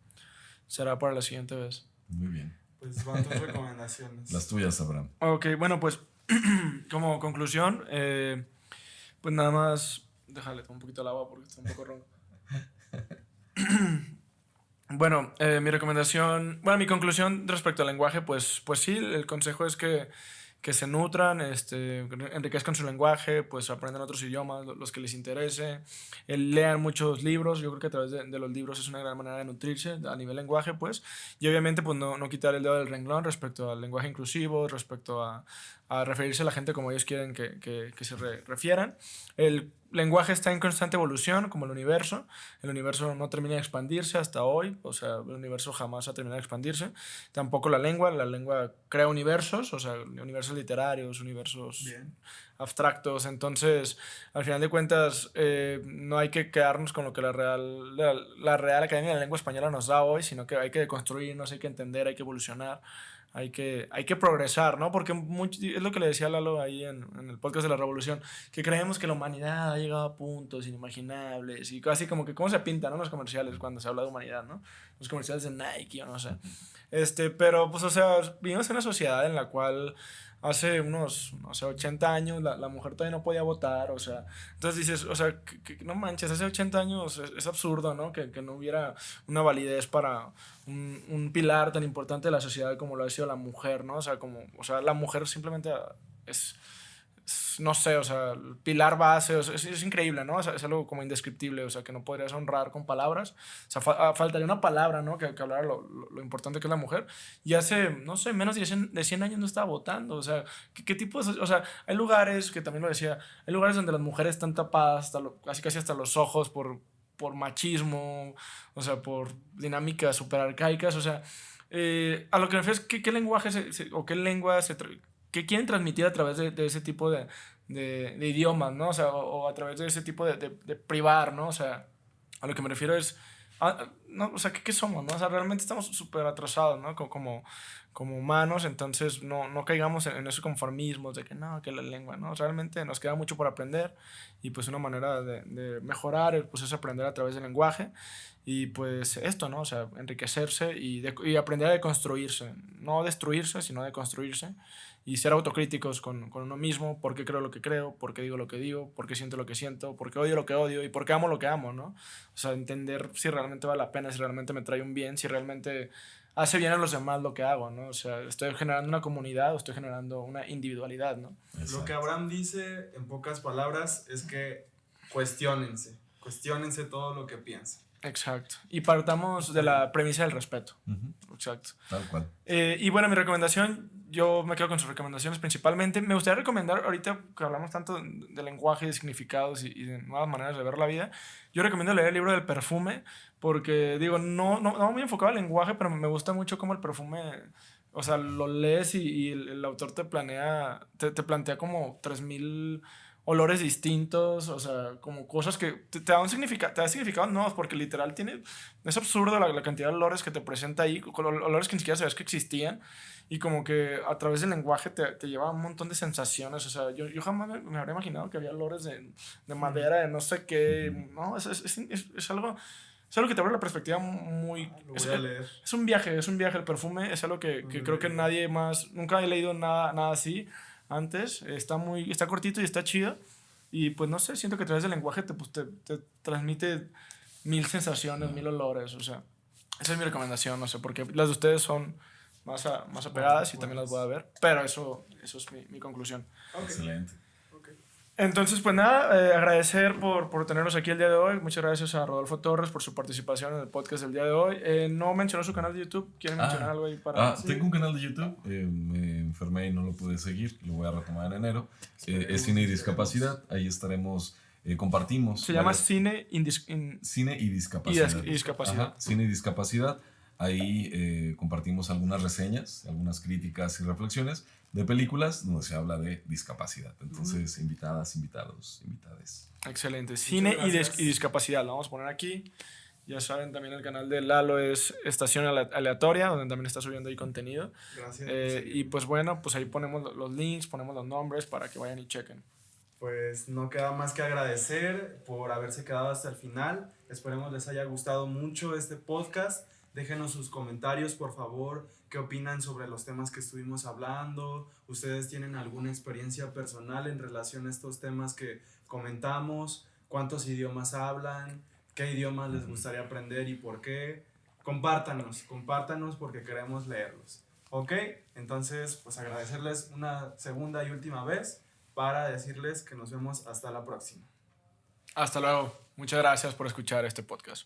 será para la siguiente vez. Muy bien. Pues van tus recomendaciones. Las tuyas, Abraham. Ok, bueno, pues como conclusión, pues nada más, déjale un poquito el agua porque está un poco ronco. Bueno, mi conclusión respecto al lenguaje, pues sí, el consejo es que se nutran, enriquezcan su lenguaje, pues aprendan otros idiomas, los que les interese, lean muchos libros. Yo creo que a través de los libros es una gran manera de nutrirse a nivel lenguaje, pues, y obviamente pues no quitar el dedo del renglón respecto al lenguaje inclusivo, respecto a referirse a la gente como ellos quieren que se refieran. El lenguaje está en constante evolución, como el universo no termina de expandirse hasta hoy, o sea, el universo jamás ha terminado de expandirse, tampoco la lengua crea universos, o sea, universos literarios, universos Bien. abstractos, entonces, al final de cuentas, no hay que quedarnos con lo que la Real Academia de la Lengua Española nos da hoy, sino que hay que deconstruirnos, hay que entender, hay que evolucionar, hay que progresar, ¿no? Porque es lo que le decía Lalo ahí en el podcast de la Revolución, que creemos que la humanidad ha llegado a puntos inimaginables y casi como que cómo se pinta, ¿no? Los comerciales cuando se habla de humanidad, ¿no? Los comerciales de Nike o no sé. Pero pues, o sea, vivimos en una sociedad en la cual hace unos, no sé, 80 años la mujer todavía no podía votar, o sea, entonces dices, o sea, que no manches, hace 80 años es absurdo, ¿no? Que no hubiera una validez para un pilar tan importante de la sociedad como lo ha sido la mujer, ¿no? O sea, la mujer simplemente es no sé, o sea, el pilar base, o sea, es increíble, ¿no? O sea, es algo como indescriptible, o sea, que no podrías honrar con palabras. O sea, faltaría una palabra, ¿no? Que hablara lo importante que es la mujer. Y hace, no sé, menos de 100 años no estaba votando, o sea, ¿qué tipo de...? O sea, hay lugares, que también lo decía, hay lugares donde las mujeres están tapadas casi hasta los ojos por machismo, o sea, por dinámicas súper arcaicas, o sea, a lo que me refiero es qué lenguaje o qué lengua que quieren transmitir a través de ese tipo de idiomas, ¿no? O sea, o a través de ese tipo de privar, ¿no? O sea, a lo que me refiero es, no, o sea, ¿qué somos, no? O sea, realmente estamos súper atrasados, ¿no? Como humanos, entonces no caigamos en esos conformismos de que no, que la lengua, ¿no? Realmente nos queda mucho por aprender y pues una manera de mejorar pues es aprender a través del lenguaje y pues esto, ¿no? O sea, enriquecerse y aprender a deconstruirse, no destruirse, sino deconstruirse y ser autocríticos con uno mismo, por qué creo lo que creo, por qué digo lo que digo, por qué siento lo que siento, por qué odio lo que odio y por qué amo lo que amo, ¿no? O sea, entender si realmente vale la pena, si realmente me trae un bien, si realmente hace bien a los demás lo que hago, ¿no? O sea, estoy generando una comunidad o estoy generando una individualidad, ¿no? Exacto. Lo que Abraham dice, en pocas palabras, es que cuestiónense todo lo que piensan. Exacto. Y partamos de la premisa del respeto. Exacto. Tal cual. Y bueno, mi recomendación, yo me quedo con sus recomendaciones principalmente. Me gustaría recomendar, ahorita que hablamos tanto de lenguaje, de significados y de nuevas maneras de ver la vida, yo recomiendo leer el libro del perfume, porque digo, no muy enfocado al lenguaje, pero me gusta mucho cómo el perfume, o sea, lo lees y el autor te plantea como 3000 olores distintos, o sea, como cosas que te dan te da significados nuevos, porque literal es absurdo la cantidad de olores que te presenta ahí, con olores que ni siquiera sabías que existían, y como que a través del lenguaje te lleva un montón de sensaciones, o sea, yo jamás me habría imaginado que había olores de madera, de no sé qué, no, es algo... Es algo que te abre la perspectiva muy... Lo voy a leer. Es un viaje, el perfume es algo que creo que nadie más, nunca he leído nada así antes, está cortito y está chido, y pues no sé, siento que a través del lenguaje te transmite mil sensaciones, mil olores, o sea, esa es mi recomendación, no sé, porque las de ustedes son más apegadas y también las voy a ver, pero eso es mi conclusión. Okay. Excelente. Entonces, pues nada, agradecer por tenernos aquí el día de hoy. Muchas gracias a Rodolfo Torres por su participación en el podcast del día de hoy. No mencionó su canal de YouTube. ¿Quieren mencionar algo ahí para...? Sí. Tengo un canal de YouTube. Me enfermé y no lo pude seguir. Lo voy a retomar en enero. Es Cine y Discapacidad. Ahí estaremos... compartimos. Se llama Cine Cine y Discapacidad. Y Discapacidad. Ajá, Cine y Discapacidad. Ahí compartimos algunas reseñas, algunas críticas y reflexiones de películas donde se habla de discapacidad. Entonces, invitadas, invitados, invitades. Excelente. Cine y Discapacidad. Lo vamos a poner aquí. Ya saben, también el canal de Lalo es Estación Aleatoria, donde también está subiendo ahí contenido. Gracias. Y pues bueno, pues ahí ponemos los links, ponemos los nombres para que vayan y chequen. Pues no queda más que agradecer por haberse quedado hasta el final. Esperemos les haya gustado mucho este podcast. Déjenos sus comentarios, por favor. ¿Qué opinan sobre los temas que estuvimos hablando? ¿Ustedes tienen alguna experiencia personal en relación a estos temas que comentamos? ¿Cuántos idiomas hablan? ¿Qué idiomas les gustaría aprender y por qué? Compártanos porque queremos leerlos. ¿Ok? Entonces, pues agradecerles una segunda y última vez para decirles que nos vemos hasta la próxima. Hasta luego. Muchas gracias por escuchar este podcast.